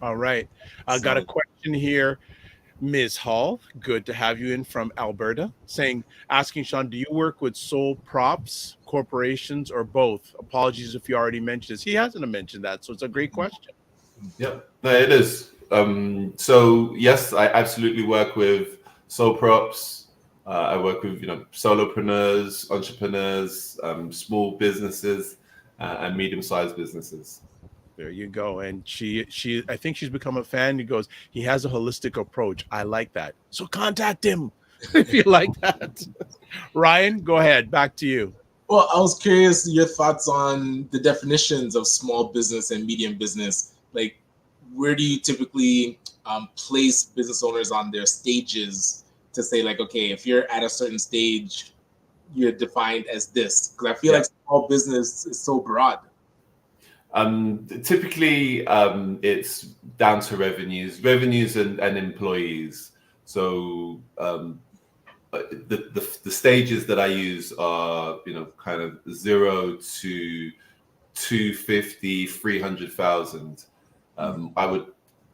All right. I got a question here. Ms. Hall, good to have you in from Alberta, asking Sean, do you work with sole props, corporations, or both? Apologies if you already mentioned this. He hasn't mentioned that, so it's a great question. Yep, no, it is. So yes, I absolutely work with sole props. I work with solopreneurs, entrepreneurs, small businesses. and medium-sized businesses. There you go. And she I think she's become a fan. He goes, he has a holistic approach. I like that. So contact him if you like that. Ryan, go ahead. Back to you. Well, I was curious your thoughts on the definitions of small business and medium business. Like, where do you typically place business owners on their stages to say, like, okay, if you're at a certain stage, you're defined as this? Because I feel like small business is so broad. Typically, it's down to revenues and employees. So the stages that I use are, kind of 0 to 250, 300,000. I would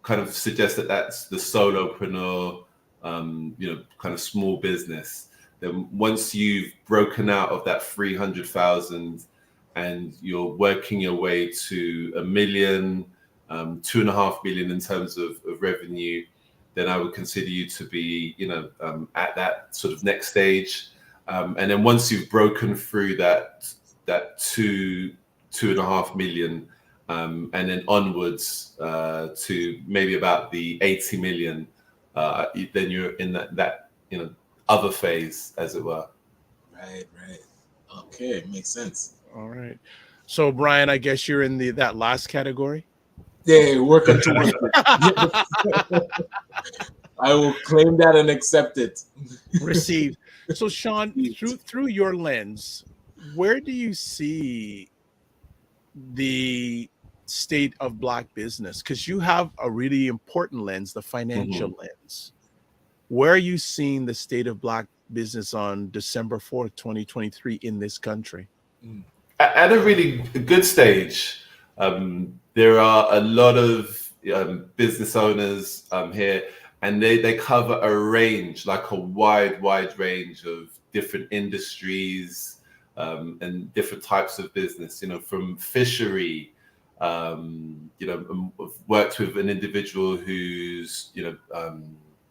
kind of suggest that that's the solopreneur, kind of small business. Then once you've broken out of that 300,000 and you're working your way to $1 million, 2.5 million in terms of revenue, then I would consider you to be, at that sort of next stage. And then once you've broken through that 2.5 million, and then onwards to maybe about the 80 million, then you're in that other phase, as it were. Right. Okay, makes sense. All right. So Brian, I guess you're in that last category. Yeah, working towards it. I will claim that and accept it. Received. So Sean, through your lens, where do you see the state of Black business? Because you have a really important lens, the financial lens. Where are you seeing the state of Black business on December 4th, 2023 in this country? At a really good stage. There are a lot of business owners here, and they cover a range, like a wide range of different industries and different types of business. From fishery. I've worked with an individual who's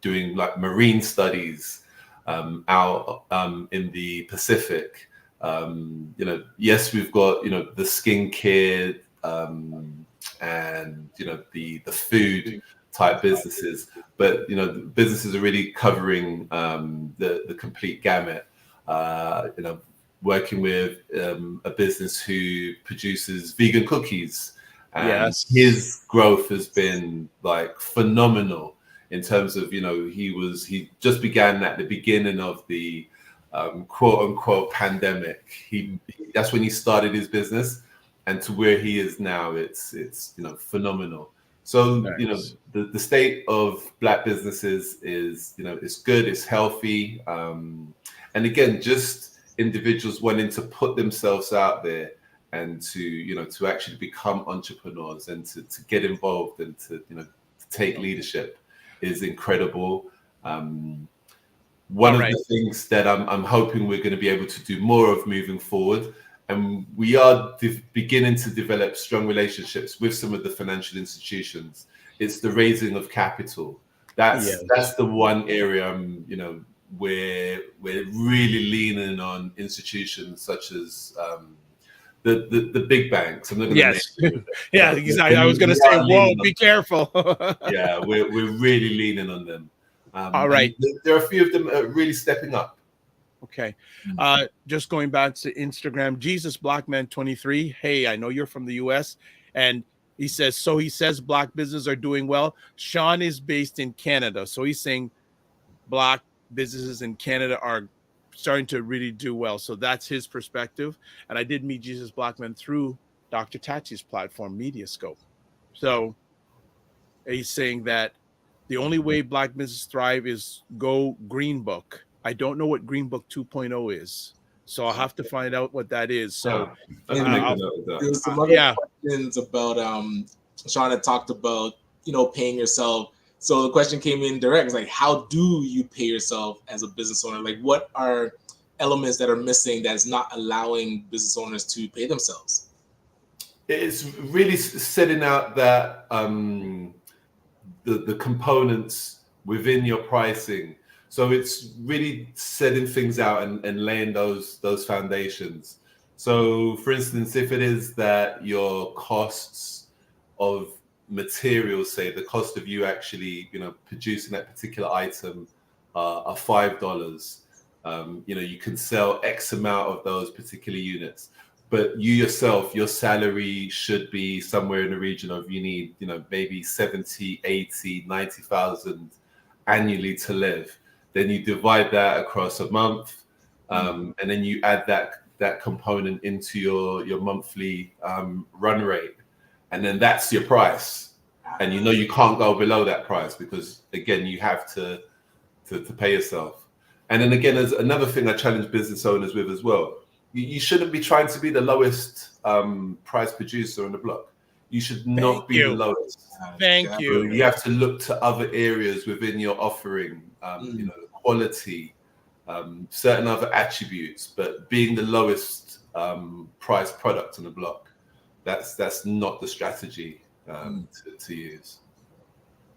doing like marine studies out in the Pacific. Yes, we've got the skincare and the food type businesses, but businesses are really covering the complete gamut. Working with a business who produces vegan cookies, and his growth has been like phenomenal in terms of he just began at the beginning of the quote unquote pandemic. That's when he started his business, and to where he is now, it's phenomenal. So the state of Black businesses is it's good, it's healthy, and again, just individuals wanting to put themselves out there and to actually become entrepreneurs and to get involved and to take leadership is incredible. One of the things that I'm hoping we're going to be able to do more of moving forward, and we are beginning to develop strong relationships with some of the financial institutions, it's the raising of capital. That's the one area we're really leaning on institutions such as the big banks. I'm not going to name them. I was going to say, whoa, be careful. We're really leaning on them. All right. There are a few of them really stepping up. Okay. Just going back to Instagram, Jesus Blackman 23. Hey, I know you're from the US. And he says Black businesses are doing well. Sean is based in Canada. So he's saying Black businesses in Canada are starting to really do well. So that's his perspective. And I did meet Jesus Blackman through Dr. Tachi's platform, Mediascope. So he's saying that the only way Black businesses thrive is go Green Book. I don't know what Green Book 2.0 is, so I'll have to find out what that is. So there's some other questions about Sean had talked about paying yourself. So the question came in direct. It's like, how do you pay yourself as a business owner? Like, what are elements that are missing that's not allowing business owners to pay themselves? It's really setting out that the components within your pricing. So it's really setting things out and laying those foundations. So, for instance, if it is that your costs of materials, say the cost of you actually, producing that particular item are $5, you can sell X amount of those particular units. But you yourself, your salary should be somewhere in the region of you need, maybe 70, 80, 90,000 annually to live. Then you divide that across a month, and then you add that component into your monthly run rate, and then that's your price. And you can't go below that price because again you have to pay yourself. And then again, there's another thing I challenge business owners with as well. You shouldn't be trying to be the lowest price producer on the block. You should not be the lowest. Thank you. You have to look to other areas within your offering, quality, certain other attributes, but being the lowest price product on the block, that's not the strategy to use.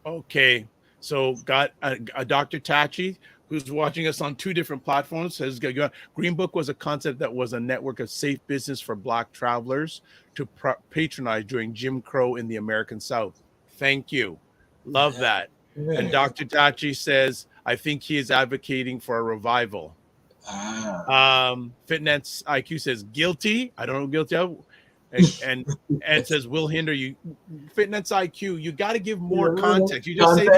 Okay, so got a Dr. Tachi who's watching us on 2 different platforms, says Green Book was a concept that was a network of safe business for Black travelers to patronize during Jim Crow in the American South. Thank you. Love that. And Dr. Tachi says, I think he is advocating for a revival. Fitness IQ says, guilty. I don't know guilty of. And says, will hinder you. Fitness IQ, you got to give more context. You just say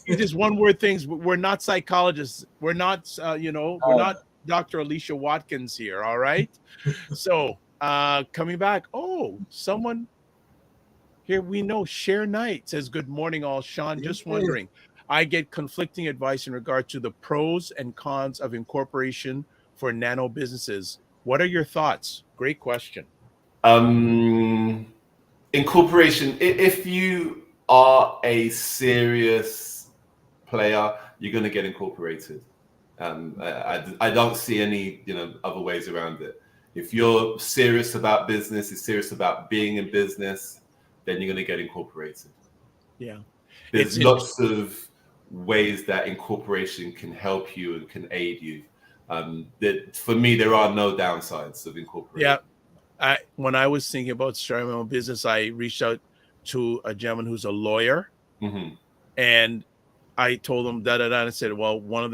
these one word things. We're not psychologists. We're not, we're not Dr. Alicia Watkins here. All right. So coming back. Oh, someone here we know. Share Knight says, good morning, all. Sean, just wondering. I get conflicting advice in regard to the pros and cons of incorporation for nano businesses. What are your thoughts? Great question. Incorporation, if you are a serious player, you're going to get incorporated. I don't see any other ways around it. If you're serious about business, is serious about being in business, then you're going to get incorporated. Yeah, there's lots of ways that incorporation can help you and can aid you. That for me, there are no downsides of incorporation. Yeah. When I was thinking about starting my own business, I reached out to a gentleman who's a lawyer, and I told him and I said, well, one of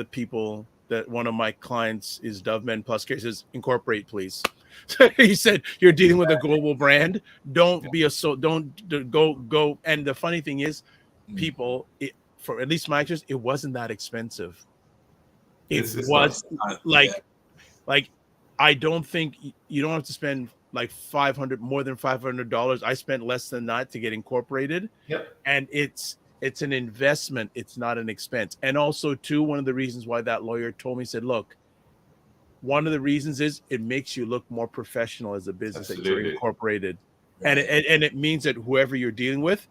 my clients is DoveMen Plus Care. He says, incorporate, please. He said, you're dealing with a global brand. Don't go. And the funny thing is, people, for at least my experience, it wasn't that expensive. It was like I don't think you don't have to spend like more than $500. I spent less than that to get incorporated. Yep. And it's an investment. It's not an expense. And also too, one of the reasons why that lawyer told me, said, look, one of the reasons is it makes you look more professional as a business. That you're incorporated. And it means that whoever you're dealing with,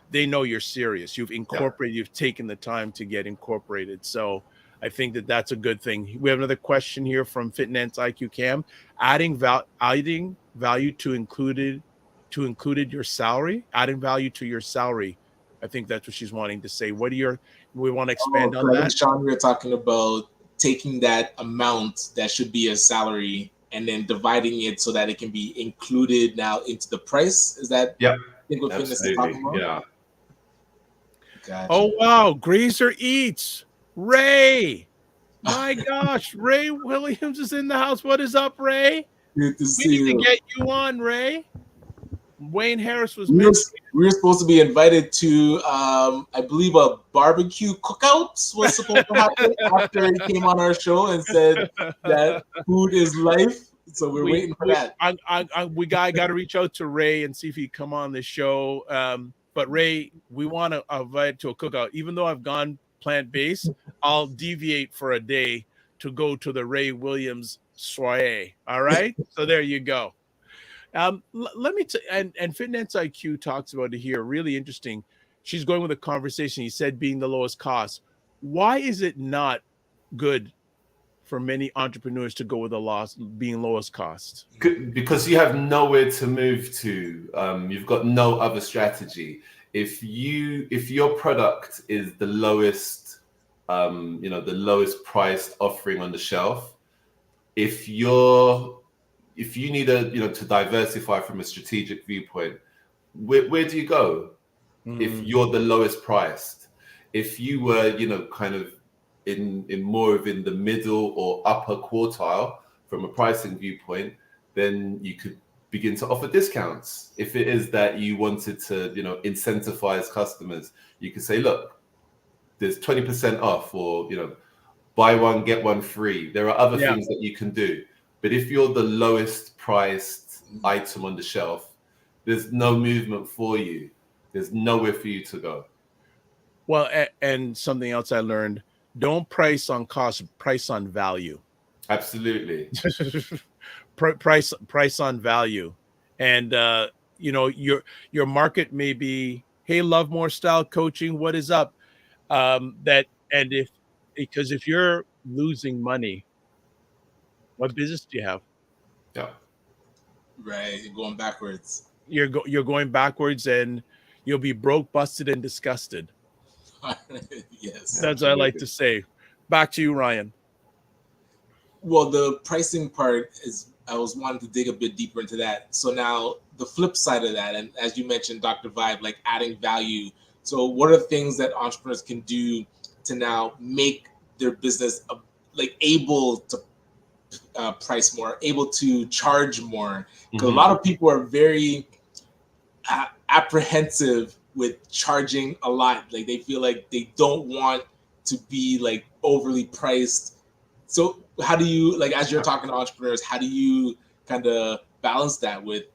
they know you're serious. You've incorporated, you've taken the time to get incorporated. So I think that that's a good thing. We have another question here from Fitness IQ Cam. Adding value to included your salary. Adding value to your salary. I think that's what she's wanting to say. We want to expand on that? Sean, we're talking about taking that amount that should be a salary and then dividing it so that it can be included now into the price. Is that? Yep. I think what Fitness is talking about? Yeah. Gotcha. Oh wow, Grazer Eats. Ray, my gosh, Ray Williams is in the house. What is up, Ray? Good to see We need you. to get you on, Ray. Wayne Harris was We were supposed to be invited to, I believe, a barbecue cookout was supposed to happen after he came on our show and said that food is life. So we're waiting for that. We got to reach out to Ray and see if he come on the show. But Ray, we want to invite to a cookout. Even though I've gone plant-based, I'll deviate for a day to go to the Ray Williams soiree. All right. So there you go. Let me and Fitness IQ talks about it here. Really interesting. She's going with a conversation. He said being the lowest cost. Why is it not good for many entrepreneurs to go with being lowest cost? Because you have nowhere to move to. You've got no other strategy. If your product is the lowest, the lowest priced offering on the shelf, if your if you need to diversify from a strategic viewpoint, where do you go? If you're the lowest priced, if you were, kind of in the middle or upper quartile from a pricing viewpoint, then you could begin to offer discounts. If it is that you wanted to, incentivize customers, you could say, look, there's 20% off, or, buy one, get one free. There are other things that you can do. But if you're the lowest priced item on the shelf, there's no movement for you. There's nowhere for you to go. Well, and something else I learned, don't price on cost, price on value. Absolutely. price on value. And your market may be, hey, Love More Style Coaching, what is up? Because if you're losing money, what business do you have? Yeah. Right, you're going backwards. You're going backwards, and you'll be broke, busted, and disgusted. Yes. That's what I like to say. Back to you, Ryan. Well, the pricing part is, I was wanting to dig a bit deeper into that. So now the flip side of that, and as you mentioned, Dr. Vibe, like adding value. So what are things that entrepreneurs can do to now make their business able to price more, able to charge more? Because a lot of people are very apprehensive with charging a lot. Like they feel like they don't want to be like overly priced. So how do you, like, as you're talking to entrepreneurs, how do you kind of balance that with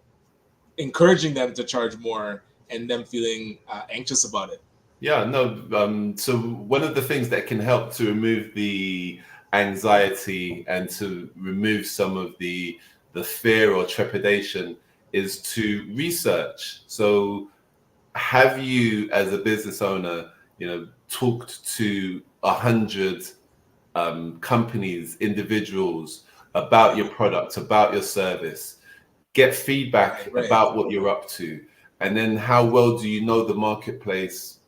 encouraging them to charge more and them feeling anxious about it? Yeah, no. So one of the things that can help to remove the anxiety and to remove some of the fear or trepidation is to research. So have you, as a business owner, talked to 100 companies, individuals about your product, about your service, get feedback about what you're up to, and then how well do you know the marketplace,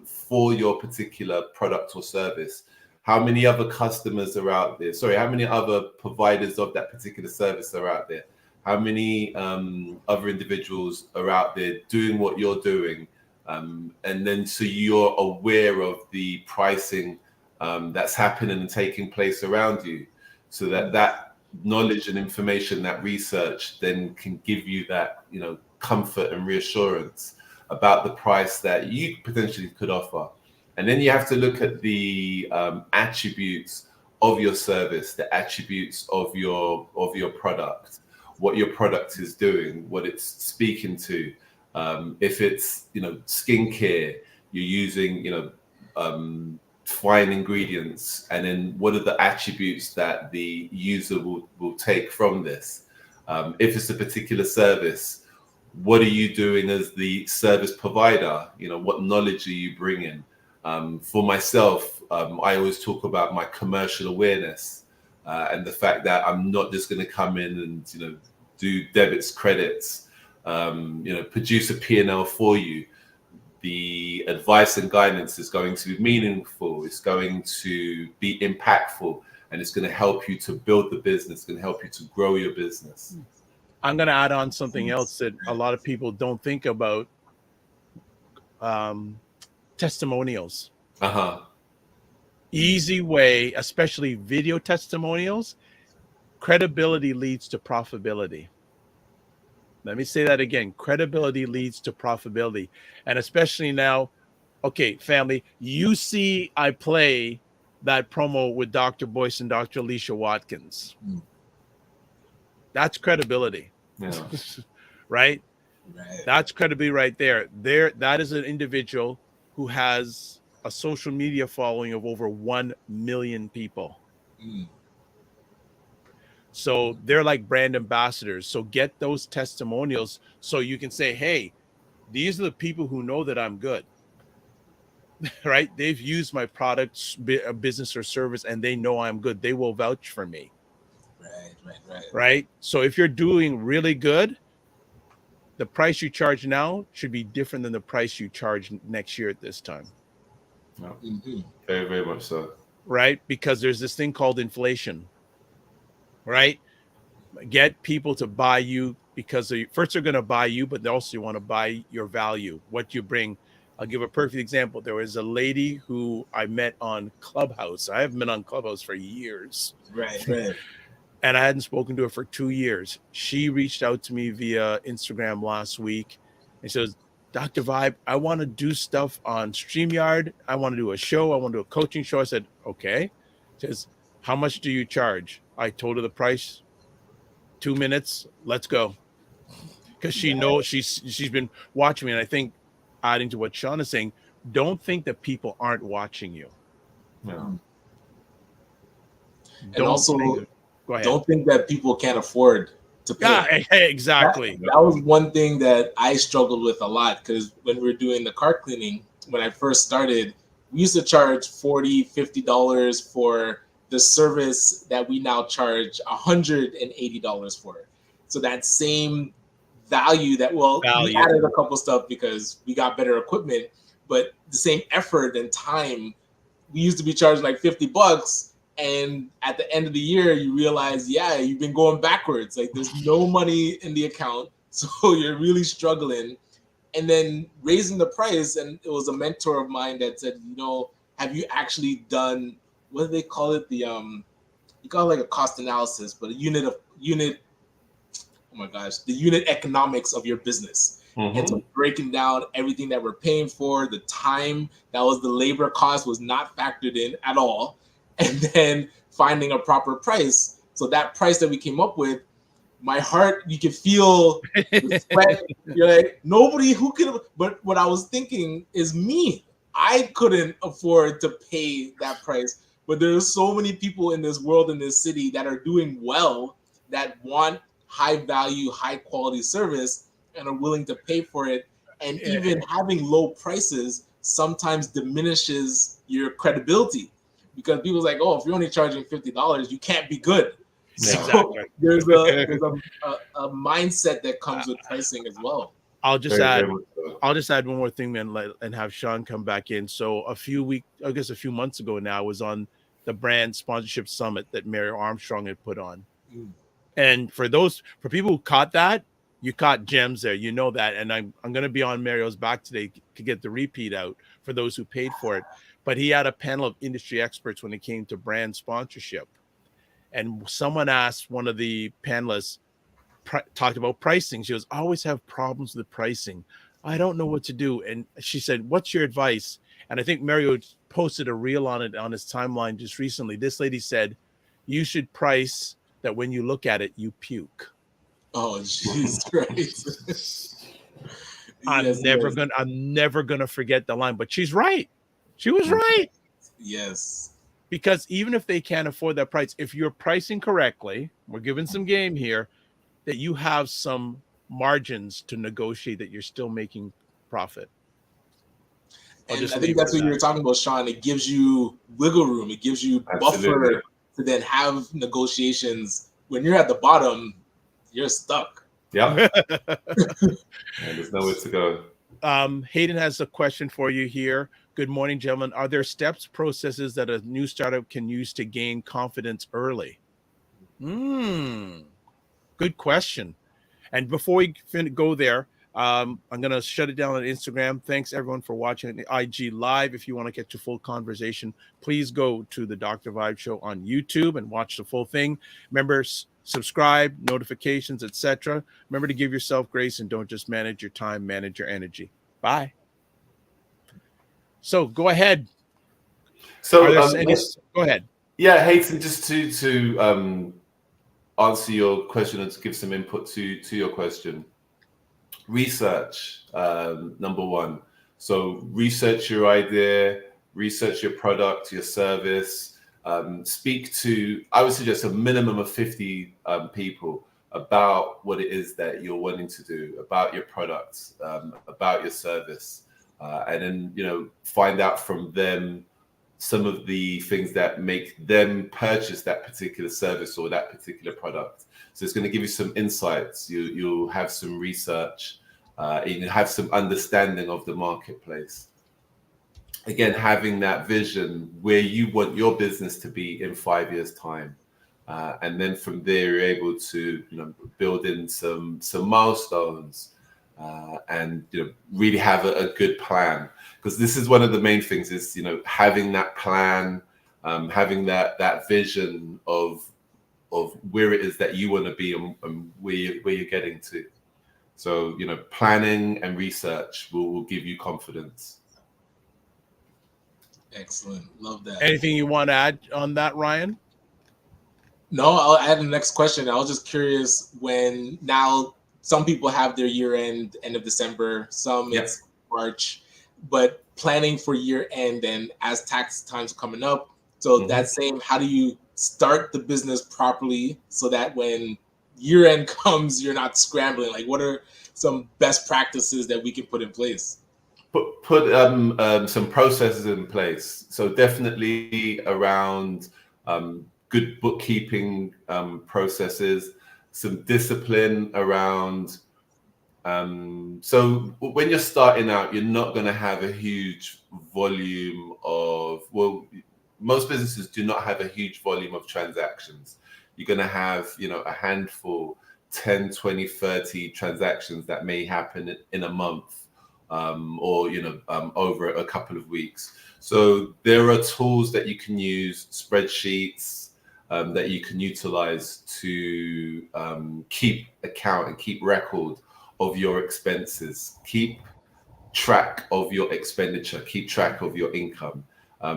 for your particular product or service? How many other customers are out there? Sorry, how many other providers of that particular service are out there? How many other individuals are out there doing what you're doing? And then so you're aware of the pricing that's happening and taking place around you, so that knowledge and information, that research then can give you that, comfort and reassurance about the price that you potentially could offer. And then you have to look at the attributes of your service, the attributes of your product, what your product is doing, what it's speaking to. If it's, skincare, you're using, fine ingredients, and then what are the attributes that the user will take from this? If it's a particular service, what are you doing as the service provider? What knowledge are you bringing? For myself, I always talk about my commercial awareness and the fact that I'm not just going to come in and do debits, credits, produce a P&L for you. The advice and guidance is going to be meaningful. It's going to be impactful, and it's going to help you to build the business. It's going to help you to grow your business. I'm going to add on something else that a lot of people don't think about. Testimonials. Easy way, especially video testimonials. Credibility leads to profitability. Let me say that again. Credibility leads to profitability. And especially now, okay, family, you see I play that promo with Dr. Boyce and Dr. Alicia Watkins. That's credibility. Yeah. Right? That's credibility right there. That is an individual who has a social media following of over 1 million people. So they're like brand ambassadors. So get those testimonials so you can say, hey, these are the people who know that I'm good. Right? They've used my product, business or service, and they know I'm good. They will vouch for me. Right? So if you're doing really good, the price you charge now should be different than the price you charge next year at this time. No. Very, very much so. Right? Because there's this thing called inflation. Right? Get people to buy you because first they're going to buy you, but they also want to buy your value, what you bring. I'll give a perfect example. There was a lady who I met on Clubhouse. I haven't been on Clubhouse for years. Right. And I hadn't spoken to her for 2 years. She reached out to me via Instagram last week and she says, Dr. Vibe, I want to do stuff on StreamYard. I want to do a show. I want to do a coaching show. I said, okay. She says, how much do you charge? I told her the price. 2 minutes. Let's go. Because she knows she's been watching me. And I think, adding to what Sean is saying, don't think that people aren't watching you. No. And also, go ahead. Don't think that people can't afford to pay. Yeah, exactly. That was one thing that I struggled with a lot, because when we were doing the car cleaning, when I first started, we used to charge $40, $50 for the service that we now charge $180 for. So that same value that, we added a couple stuff because we got better equipment, but the same effort and time, we used to be charged like $50. And at the end of the year, you realize, you've been going backwards. Like there's no money in the account. So you're really struggling. And then raising the price. And it was a mentor of mine that said, have you actually done, what do they call it? You call it like a cost analysis, but the unit economics of your business. Mm-hmm. And so breaking down everything that we're paying for, the time, that was the labor cost was not factored in at all. And then finding a proper price. So that price that we came up with, my heart, you could feel the sweat. You're like, nobody who could, but what I was thinking is me. I couldn't afford to pay that price. But there's so many people in this world, in this city, that are doing well, that want high value, high quality service and are willing to pay for it. And even having low prices sometimes diminishes your credibility. Because people's like, if you're only charging $50, you can't be good. So exactly. there's a mindset that comes with pricing as well. I'll just add one more thing, man, and have Sean come back in. So a few months ago now, I was on the brand sponsorship summit that Mario Armstrong had put on. And for people who caught that, you caught gems there. You know that. And I'm going to be on Mario's back today to get the repeat out for those who paid for it. But he had a panel of industry experts when it came to brand sponsorship. And someone asked one of the panelists, talked about pricing. She goes, I always have problems with pricing. I don't know what to do. And she said, what's your advice? And I think Mario posted a reel on it on his timeline just recently. This lady said, you should price that when you look at it, you puke. Oh, Jesus Christ. I'm never gonna forget the line, but she's right. She was right. Yes. Because even if they can't afford that price, if you're pricing correctly, we're giving some game here, that you have some margins to negotiate, that you're still making profit. And I think that's what you were talking about, Sean. It gives you wiggle room. It gives you buffer to then have negotiations. When you're at the bottom, you're stuck. Yeah. And there's nowhere to go. Hayden has a question for you here. Good morning, gentlemen. Are there steps, processes that a new startup can use to gain confidence early? Good question. And before we go there, I'm going to shut it down on Instagram. Thanks, everyone, for watching the IG Live. If you want to get your full conversation, please go to the Dr. Vibe Show on YouTube and watch the full thing. Remember, subscribe, notifications, etc. Remember to give yourself grace and don't just manage your time, manage your energy. Bye. So go ahead. So go ahead. Yeah, Hayden, just to answer your question and to give some input to your question. Research, number one. So research your idea, research your product, your service. Speak to, I would suggest, a minimum of 50 people about what it is that you're wanting to do, about your products, about your service. And then, find out from them some of the things that make them purchase that particular service or that particular product. So it's going to give you some insights. You'll have some research. You have some understanding of the marketplace. Again, having that vision where you want your business to be in 5 years' time. And then from there, you're able to build in some milestones, and really have a good plan, because this is one of the main things is having that plan, having that vision of where it is that you want to be and where you're getting to. So planning and research will give you confidence. Excellent. Love that. Anything you want to add on that, Ryan? No, I'll add the next question. I was just curious, when now some people have their year end of December, some it's March, but planning for year end and as tax time's coming up. So that same, how do you start the business properly so that when year end comes, you're not scrambling? Like, what are some best practices that we can put in place? Put some processes in place. So definitely around good bookkeeping processes, some discipline around. So when you're starting out, you're not going to have a huge volume of, most businesses do not have a huge volume of transactions. You're going to have, a handful, 10, 20, 30 transactions that may happen in a month, or, over a couple of weeks. So there are tools that you can use, spreadsheets, that you can utilize to keep account and keep record of your expenses, keep track of your expenditure, keep track of your income,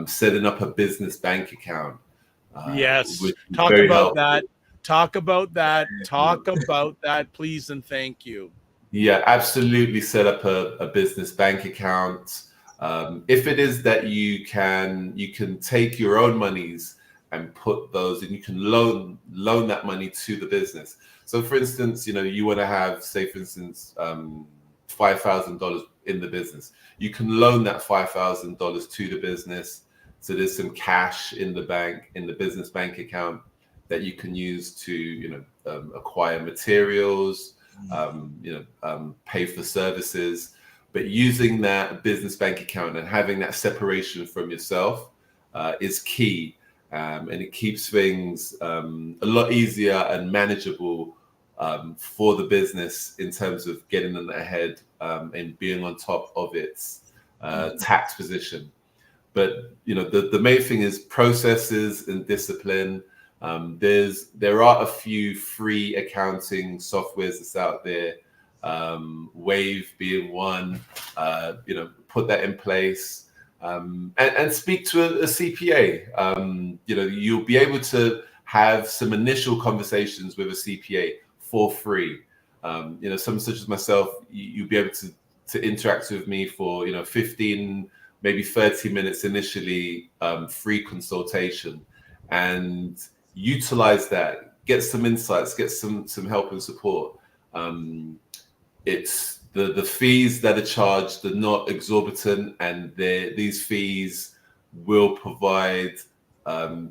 setting up a business bank account. Yes. Talk about that. Talk about that, please and thank you. Yeah, absolutely. Set up a business bank account. If it is that you can take your own monies and put those, and you can loan that money to the business. So for instance, you want to have, say for instance, $5,000 in the business. You can loan that $5,000 to the business. So there's some cash in the bank, in the business bank account, that you can use to, acquire materials, pay for services. But using that business bank account and having that separation from yourself is key. And it keeps things a lot easier and manageable for the business in terms of getting them ahead and being on top of its tax position. But the main thing is processes and discipline. There are a few free accounting softwares that's out there. Wave being one. Put that in place. And speak to a CPA. You'll be able to have some initial conversations with a CPA for free. Someone such as myself, you'll be able to interact with me for 15, maybe 30 minutes initially, free consultation, and utilize that. Get some insights, get some help and support. It's the fees that are charged are not exorbitant, and these fees will provide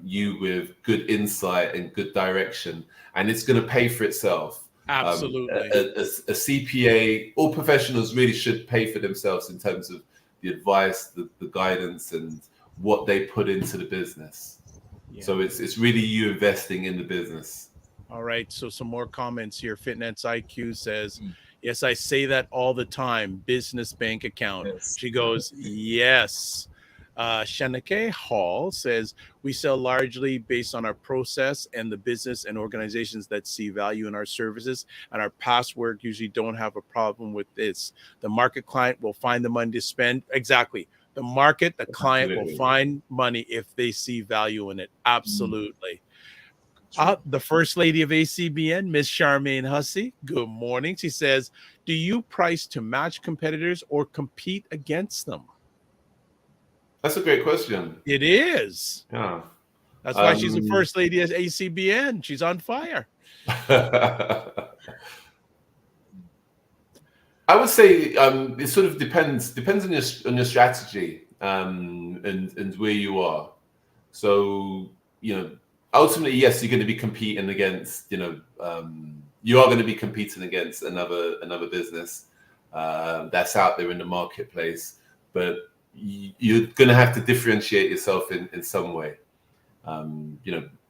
you with good insight and good direction, and it's going to pay for itself. Absolutely. A CPA, all professionals really should pay for themselves in terms of the advice, the guidance, and what they put into the business. Yeah. So it's really you investing in the business. All right. So some more comments here. Fitness IQ says, yes, I say that all the time. Business bank account. Yes. She goes, yes. Shanake Hall says, we sell largely based on our process, and the business and organizations that see value in our services and our past work usually don't have a problem with this. The market client will find the money to spend. Exactly. The market, the client will find money if they see value in it. Absolutely. The First Lady of ACBN, Miss Charmaine Hussey, good morning. She says, do you price to match competitors or compete against them? That's a great question. It is. Yeah. That's why she's the First Lady of ACBN. She's on fire. I would say it sort of depends on your strategy and where you are. So, ultimately, yes, you're going to be competing against, you are going to be competing against another business that's out there in the marketplace, but you're going to have to differentiate yourself in some way.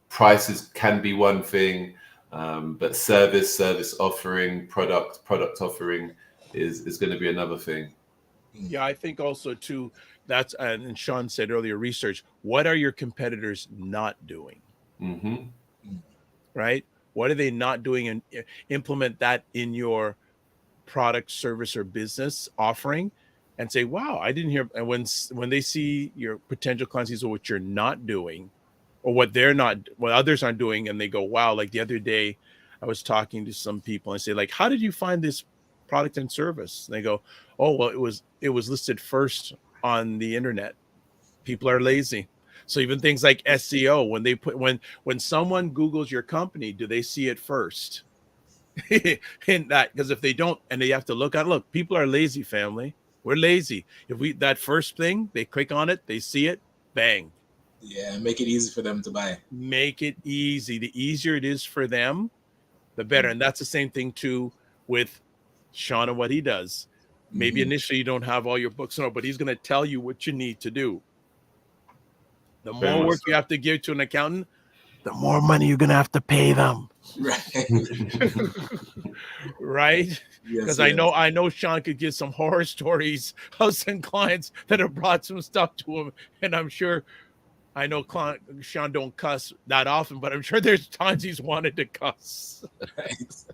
prices can be one thing, but service offering, product offering is going to be another thing. Yeah, I think also too, that's and Sean said earlier, research. What are your competitors not doing? Hmm. Right? What are they not doing, and implement that in your product, service, or business offering, and say, "Wow, I didn't hear." And when they see your potential clients see what you're not doing, or what others aren't doing, and they go, "Wow!" Like the other day, I was talking to some people and say, "Like, how did you find this product and service?" And they go, "Oh, well, it was listed first on the internet. People are lazy." So even things like SEO, when someone Googles your company, do they see it first? In that, because if they don't, and they have to look, people are lazy, family. We're lazy. If we that first thing, they click on it, they see it, bang. Yeah, make it easy for them to buy. Make it easy. The easier it is for them, the better. And that's the same thing too with Sean and what he does. Maybe Mhm. initially you don't have all your books in order, but he's going to tell you what you need to do. The Very more much work you have to give to an accountant, the more money you're going to have to pay them. Right. Right? Yes, Because yes. I know Sean could give some horror stories of some clients that have brought some stuff to him, and I'm sure I know Sean don't cuss that often, but I'm sure there's times he's wanted to cuss. Right. That's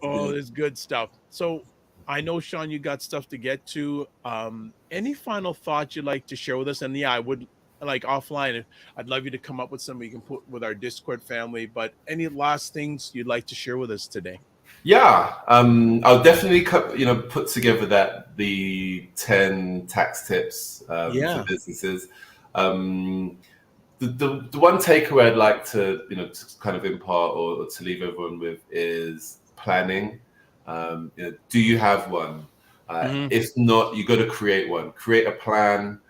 Oh, good. there's good stuff. So I know, Sean, you got stuff to get to. Any final thoughts you'd like to share with us? And yeah, I would like offline. I'd love you to come up with some we can put with our Discord family. But any last things you'd like to share with us today? Yeah, I'll definitely put together the 10 tax tips for Yeah. businesses. The one takeaway I'd like to kind of impart or to leave everyone with is planning. Do you have one? Mhm. If not, you got to create one. Create a plan.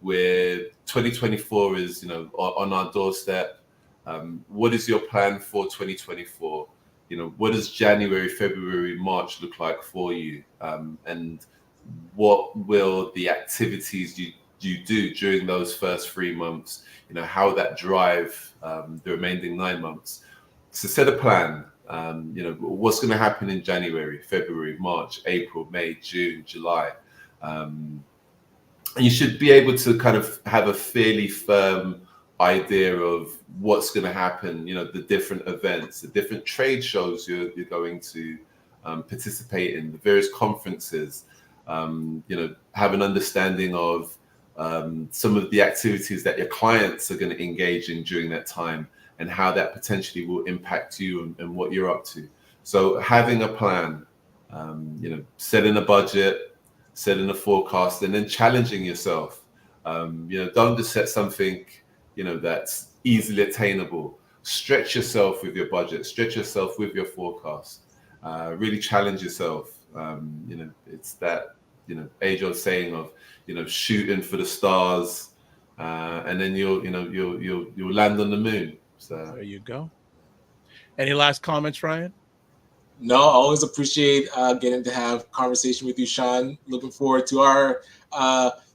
Where 2024 is on our doorstep. What is your plan for 2024? What does January, February, March look like for you? And what will the activities you do during those first 3 months, how that drive the remaining 9 months? So set a plan. What's going to happen in January, February, March, April, May, June, July. And you should be able to kind of have a fairly firm idea of what's going to happen, the different events, the different trade shows you're going to participate in, the various conferences, have an understanding of some of the activities that your clients are going to engage in during that time and how that potentially will impact you and what you're up to. So having a plan, setting a budget, setting a forecast, and then challenging yourself. Don't just set something that's easily attainable. Stretch yourself with your budget, stretch yourself with your forecast, really challenge yourself. It's that age-old saying of shooting for the stars, and then you'll land on the moon. So There you go. Any last comments, Ryan? No, I always appreciate getting to have conversation with you, Sean. Looking forward to our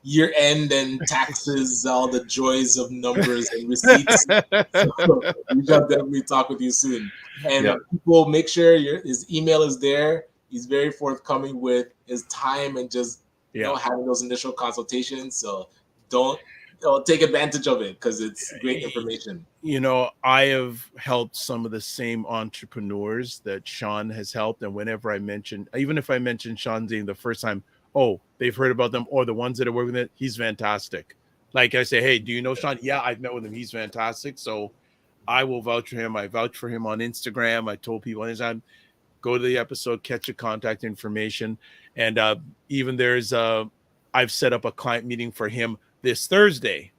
year end and taxes, all the joys of numbers and receipts. So we shall definitely talk with you soon. And Yeah. people, make sure his email is there. He's very forthcoming with his time and just having those initial consultations. So don't take advantage of it because it's great information. I have helped some of the same entrepreneurs that Sean has helped. And whenever I mention, even if I mention Sean's name the first time, they've heard about them, or the ones that are working with it, he's fantastic. Like I say, hey, do you know Sean? Yeah, I've met with him. He's fantastic. So I will vouch for him. I vouch for him on Instagram. I told people anytime, go to the episode, catch the contact information. And even I've set up a client meeting for him this Thursday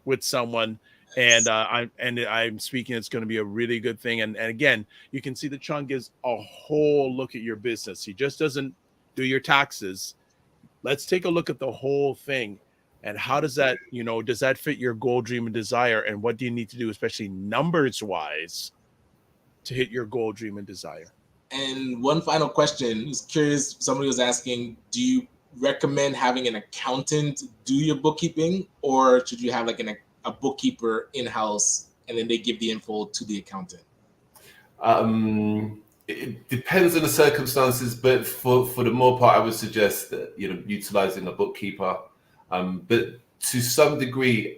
with someone. And I'm speaking. It's going to be a really good thing. And again, you can see that Sean gives a whole look at your business. He just doesn't do your taxes. Let's take a look at the whole thing. And how does that, does that fit your goal, dream, and desire? And what do you need to do, especially numbers wise, to hit your goal, dream, and desire? And one final question. I was curious. Somebody was asking, do you recommend having an accountant do your bookkeeping, or should you have like an a bookkeeper in-house and then they give the info to the accountant? It depends on the circumstances, but for the more part, I would suggest that, utilizing a bookkeeper. But to some degree,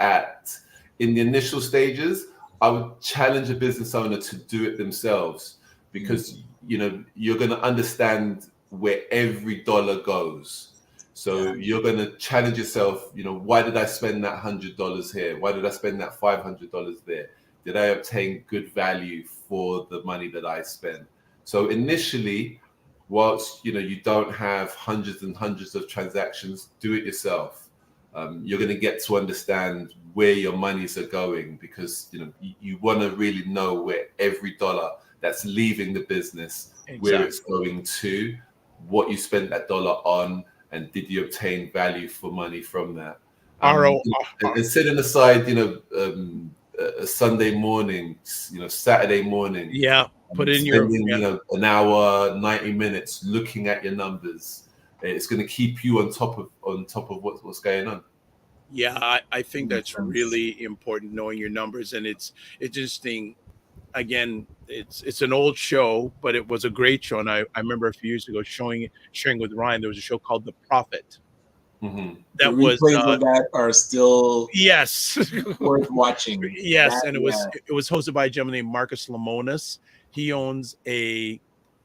in the initial stages, I would challenge a business owner to do it themselves, because you're going to understand where every dollar goes. So you're going to challenge yourself. Why did I spend that $100 here? Why did I spend that $500 there? Did I obtain good value for the money that I spent? So initially, whilst you don't have hundreds and hundreds of transactions, do it yourself. You're going to get to understand where your monies are going, because you want to really know where every dollar that's leaving the business, where it's going to, what you spent that dollar on, and did you obtain value for money from that? And setting aside, a Sunday morning, Saturday morning. Yeah, put in spending, an hour, 90 minutes looking at your numbers. It's going to keep you on top of what's going on. Yeah, I think that's really important, knowing your numbers. And it's interesting. Again, it's an old show, but it was a great show. And I remember a few years ago sharing with Ryan, there was a show called The Prophet. Mm-hmm. The replays of that are still worth watching. Yes, and it was hosted by a gentleman named Marcus Lemonis. He owns a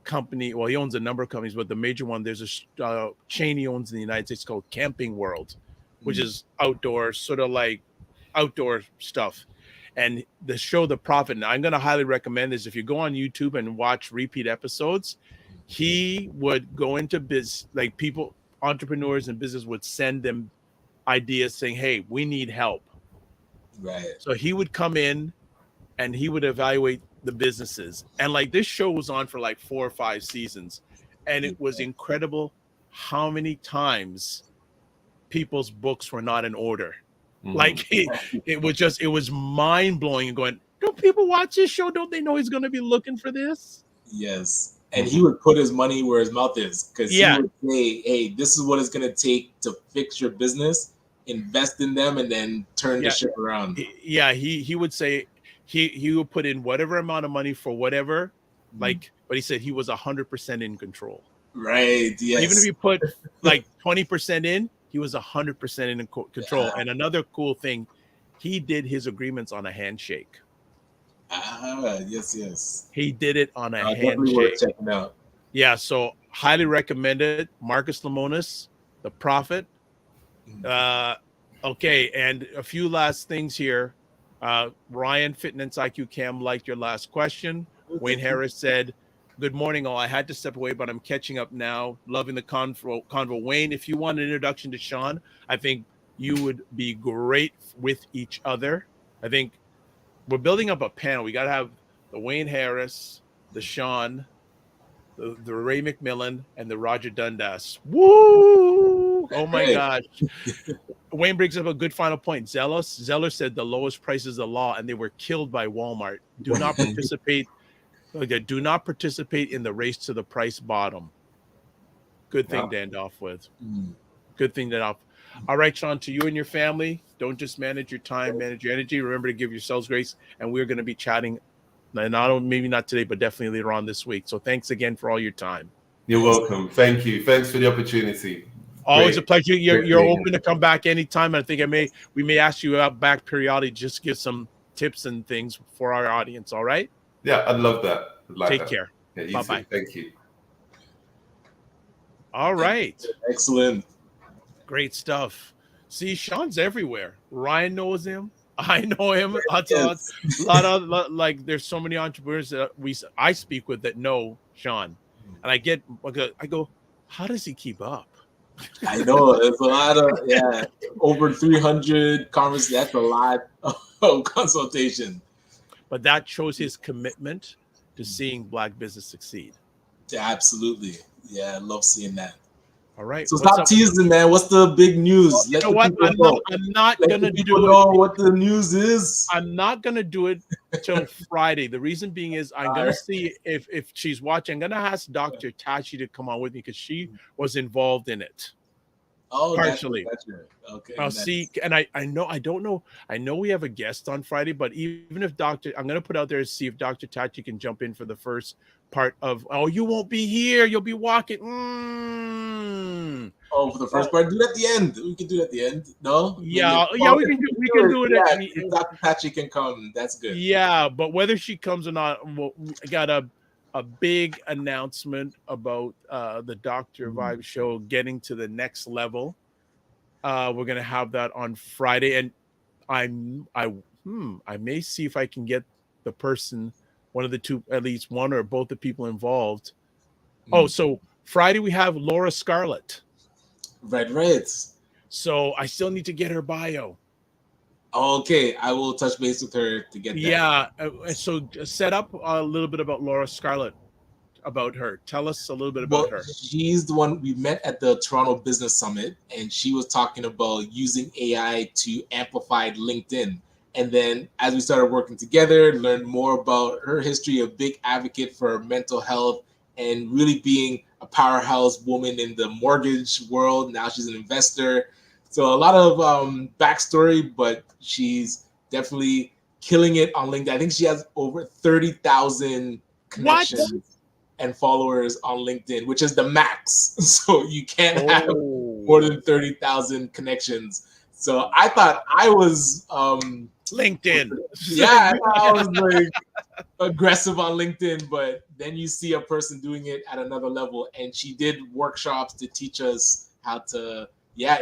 company. Well, he owns a number of companies, but the major one, there's a chain he owns in the United States called Camping World, which is outdoor, sort of like outdoor stuff. And the show The Prophet, and I'm going to highly recommend this. If you go on YouTube and watch repeat episodes, he would go into people, entrepreneurs and business would send them ideas saying, hey, we need help. Right. So he would come in and he would evaluate the businesses. And this show was on for 4 or 5 seasons. And it was incredible how many times people's books were not in order. Mm-hmm. It was mind blowing, and going, don't people watch this show? Don't they know he's going to be looking for this? Yes. And he would put his money where his mouth is, because he would say, hey, this is what it's going to take to fix your business, invest in them, and then turn the ship around. He would say he would put in whatever amount of money for whatever, but he said he was 100% in control. Right. Yes. Even if you put 20% in, he was 100% in control. Yeah. And another cool thing, he did his agreements on a handshake. Yes. He did it on a handshake. Definitely worth checking out. Yeah, so highly recommend it. Marcus Lemonis, The Prophet. Okay, and a few last things here. Ryan, Fitness IQ Cam liked your last question. Wayne Harris said, good morning, all. I had to step away, but I'm catching up now. Loving the convo. Wayne, if you want an introduction to Sean, I think you would be great with each other. I think we're building up a panel. We got to have the Wayne Harris, the Sean, the Ray McMillan, and the Roger Dundas. Woo! Oh, my gosh. Wayne brings up a good final point. Zeller said the lowest price is the law, and they were killed by Walmart. Do not participate. Do not participate in the race to the price bottom. Good thing to end off with. Good thing to end off. All right, Sean, to you and your family, don't just manage your time, manage your energy. Remember to give yourselves grace. And we're going to be chatting, maybe not today, but definitely later on this week. So thanks again for all your time. You're welcome. Thank you. Thanks for the opportunity. Always a pleasure. You're open to come back anytime. I think we may ask you out back periodically, just give some tips and things for our audience. All right? Yeah, I'd love that. Take care. Yeah, bye-bye. Thank you. All right. Excellent. Great stuff. See, Sean's everywhere. Ryan knows him. I know him. A lot of there's so many entrepreneurs that I speak with that know Sean. And I go, how does he keep up? I know there's a lot of over 300 conversations. That's a lot of consultation. But that shows his commitment to seeing Black business succeed. Yeah, absolutely. Yeah, I love seeing that. All right. So stop teasing, man. What's the big news? You know what? I'm not going to do know what the news is. I'm not going to do it till Friday. The reason being is I'm going to see if she's watching. I'm going to ask Dr. Tachi to come on with me because she was involved in it. Oh, Partially. gotcha. Okay. I'll nice. see, and I know I don't know. I know we have a guest on Friday, but even if I'm going to put out there to see if Dr. Tachi can jump in for the first part of. Oh, you won't be here. You'll be walking. Oh, for the first part, do it at the end. We can do it at the end. No. Yeah, yeah, we can do it at Yeah, the. Dr. Tachi can come. That's good. Yeah, but whether she comes or not, I got a big announcement about the Dr. Vibe show getting to the next level. We're gonna have that on Friday, and I may see if I can get the person, one of the two, at least one or both the people involved. Oh, so Friday we have Laura Scarlett. Right. So I still need to get her bio. Okay, I will touch base with her to get that. Yeah. So set up a little bit about Laura Scarlett, about her. Tell us a little bit about her. She's the one we met at the Toronto Business Summit, and she was talking about using AI to amplify LinkedIn. And then as we started working together, learned more about her history, a big advocate for mental health and really being a powerhouse woman in the mortgage world. Now she's an investor. So a lot of backstory, but she's definitely killing it on LinkedIn. I think she has over 30,000 connections and followers on LinkedIn, which is the max. So you can't have more than 30,000 connections. So I thought I was LinkedIn. Yeah, I was like aggressive on LinkedIn, but then you see a person doing it at another level, and she did workshops to teach us how to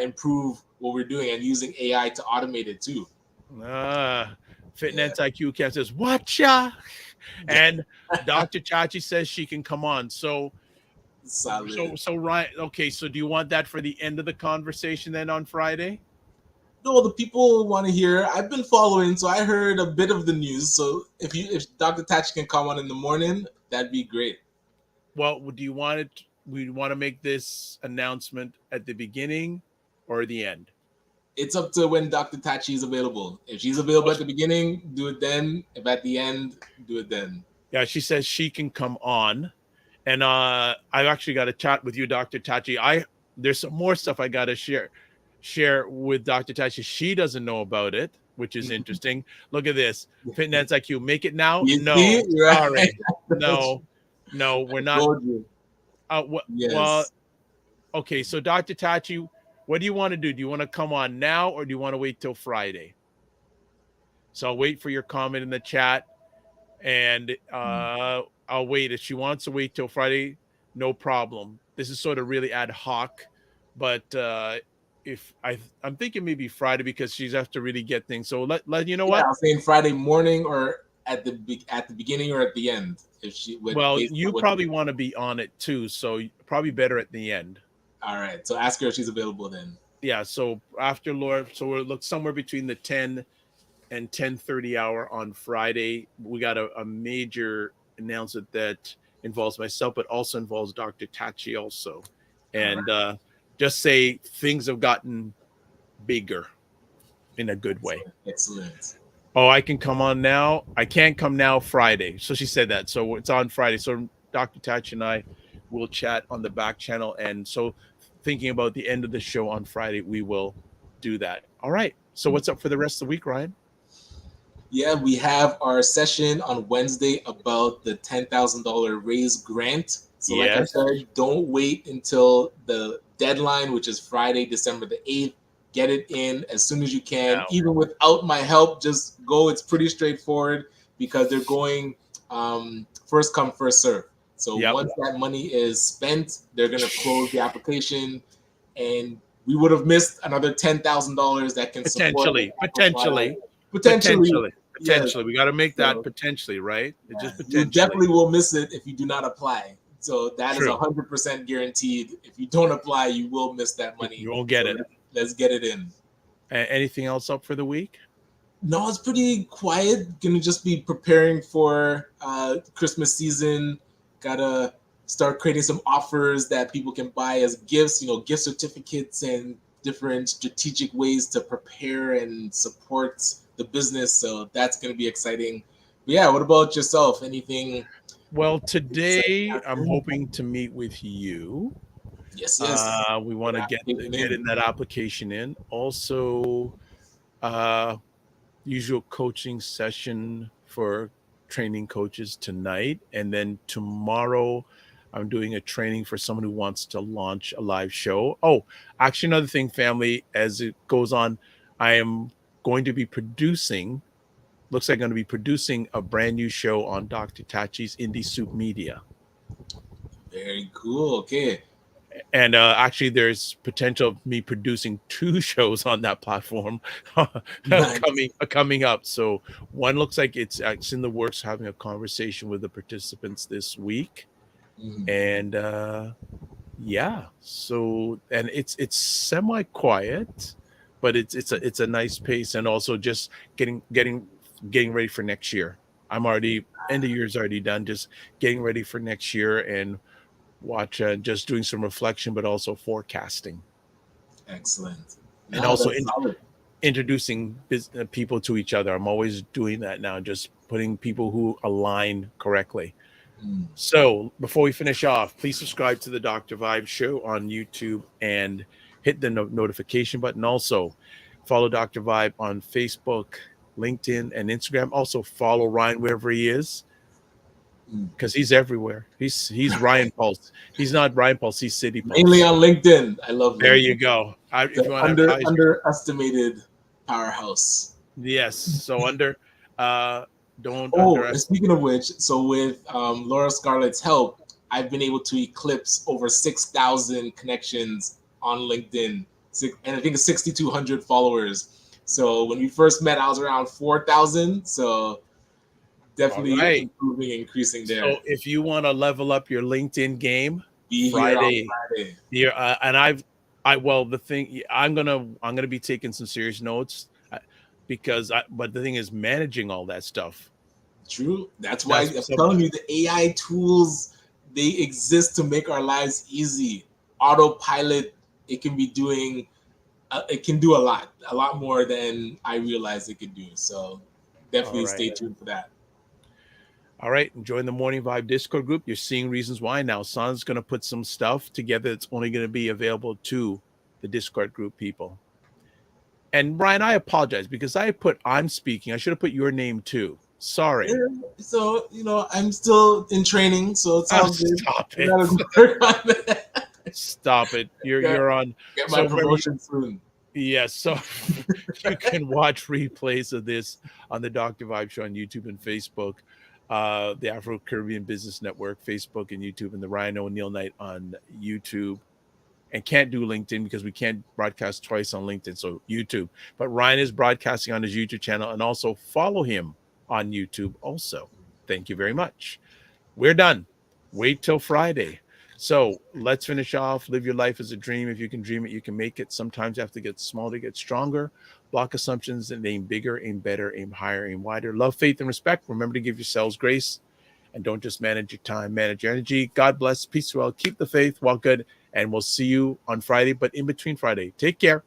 improve what we're doing and using AI to automate it too. Fitness IQ Cat says, "Watcha," and Dr. Chachi says she can come on. So, solid. So Ryan, okay. So, do you want that for the end of the conversation then on Friday? No, the people want to hear. I've been following, so I heard a bit of the news. So, if Dr. Tachi can come on in the morning, that'd be great. Well, do you want it? We want to make this announcement at the beginning or the end? It's up to when Dr. Tachi is available. If she's available at the beginning, do it then. If at the end, do it then. Yeah, she says she can come on. And I've actually got to chat with you, Dr. Tachi. There's some more stuff I got to share with Dr. Tachi. She doesn't know about it, which is interesting. Look at this. Fitness IQ. Make it now? No. Sorry. No, we're not. Yes. Well, okay. So, Dr. Tachi, what do you want to do? Do you want to come on now or do you want to wait till Friday? So I'll wait for your comment in the chat, and I'll wait. If she wants to wait till Friday, no problem. This is sort of really ad hoc, but if I'm thinking maybe Friday because she's have to really get things. So let you know what? I was saying Friday morning or at the beginning or at the end. If she would. Well, you probably want to be on it too, so probably better at the end. All right. So ask her if she's available then. Yeah. So after Laura, so we'll look somewhere between the 10 and 10:30 hour on Friday. We got a major announcement that involves myself, but also involves Dr. Tachi also. And just say things have gotten bigger in a good way. Excellent. Oh, I can come on now. I can't come now Friday. So she said that. So it's on Friday. So Dr. Tachi and I will chat on the back channel. And so thinking about the end of the show on Friday, we will do that. All right. So what's up for the rest of the week, Ryan? Yeah, we have our session on Wednesday about the $10,000 raise grant. So like I said, don't wait until the deadline, which is Friday, December the 8th. Get it in as soon as you can. Even without my help, just go. It's pretty straightforward because they're going first come, first serve. So once that money is spent, they're going to close the application, and we would have missed another $10,000 that can potentially. Yes. We got to make that potentially, right? It just potentially. You definitely will miss it if you do not apply. So that is 100% guaranteed. If you don't apply, you will miss that money. You won't get it. Let's get it in. Anything else up for the week? No, it's pretty quiet. Gonna just be preparing for Christmas season. Gotta start creating some offers that people can buy as gifts, gift certificates and different strategic ways to prepare and support the business. So that's gonna be exciting. But yeah, what about yourself? Anything? Well, today I'm hoping to meet with you Yes, yes. We want to get in that application in. Also, usual coaching session for training coaches tonight, and then tomorrow I'm doing a training for someone who wants to launch a live show. Oh, actually, another thing, family, as it goes on, I am going to be producing. Looks like I'm going to be producing a brand new show on Dr. Tachi's Indie Soup Media. Very cool. Okay. And actually, there's potential of me producing 2 shows on that platform Nice. coming up. So one looks like it's in the works, having a conversation with the participants this week. Mhm. And yeah, so and it's semi quiet, but it's a nice pace, and also just getting ready for next year. I'm already end of year's already done, just getting ready for next year, and just doing some reflection, but also forecasting, Excellent. and No, also that's solid. introducing people to each other. I'm always doing that now, just putting people who align correctly. Mm. So before we finish off, please subscribe to the Dr. Vibe Show on YouTube and hit the notification button. Also, follow Dr. Vibe on Facebook, LinkedIn, and Instagram. Also, follow Ryan wherever he is, because he's everywhere. He's Ryan Pulse. He's not Ryan Pulse. He's City Pulse. Mainly on LinkedIn. I love LinkedIn. There you go. If you want to advertise, underestimated powerhouse. yes. So don't Oh, and underestimate. speaking of which, so with Laura Scarlett's help, I've been able to eclipse over 6,000 connections on LinkedIn, and I think it's 6,200 followers. So when we first met, I was around 4,000. So definitely improving, increasing there. So if you want to level up your LinkedIn game, Be Friday. Here on Friday. And I'm gonna be taking some serious notes, but the thing is managing all that stuff. True. That's why I'm telling you, the AI tools, they exist to make our lives easy. Autopilot, it can be doing, it can do a lot more than I realized it could do. So definitely stay tuned for that. All right, join the Morning Vibe Discord group. You're seeing reasons why now. San's going to put some stuff together that's only going to be available to the Discord group people. And Brian, I apologize because I'm speaking. I should have put your name too. Sorry. Yeah, so, I'm still in training, so it's all good. Stop it. Stop it. You're on. Get my promotion soon. Yes, so you can watch replays of this on the Dr. Vibe Show on YouTube and Facebook. The Afro-Caribbean Business Network, Facebook and YouTube, and the Ryan O'Neill Night on YouTube. And can't do LinkedIn because we can't broadcast twice on LinkedIn, so YouTube. But Ryan is broadcasting on his YouTube channel, and also follow him on YouTube also. Thank you very much. We're done. Wait till Friday. So let's finish off. Live your life as a dream. If you can dream it, you can make it. Sometimes you have to get smaller to get stronger. Block assumptions and aim bigger, aim better, aim higher, aim wider. Love, faith, and respect. Remember to give yourselves grace. And don't just manage your time, manage your energy. God bless. Peace well. Keep the faith. Walk good. And we'll see you on Friday. But in between Friday, take care.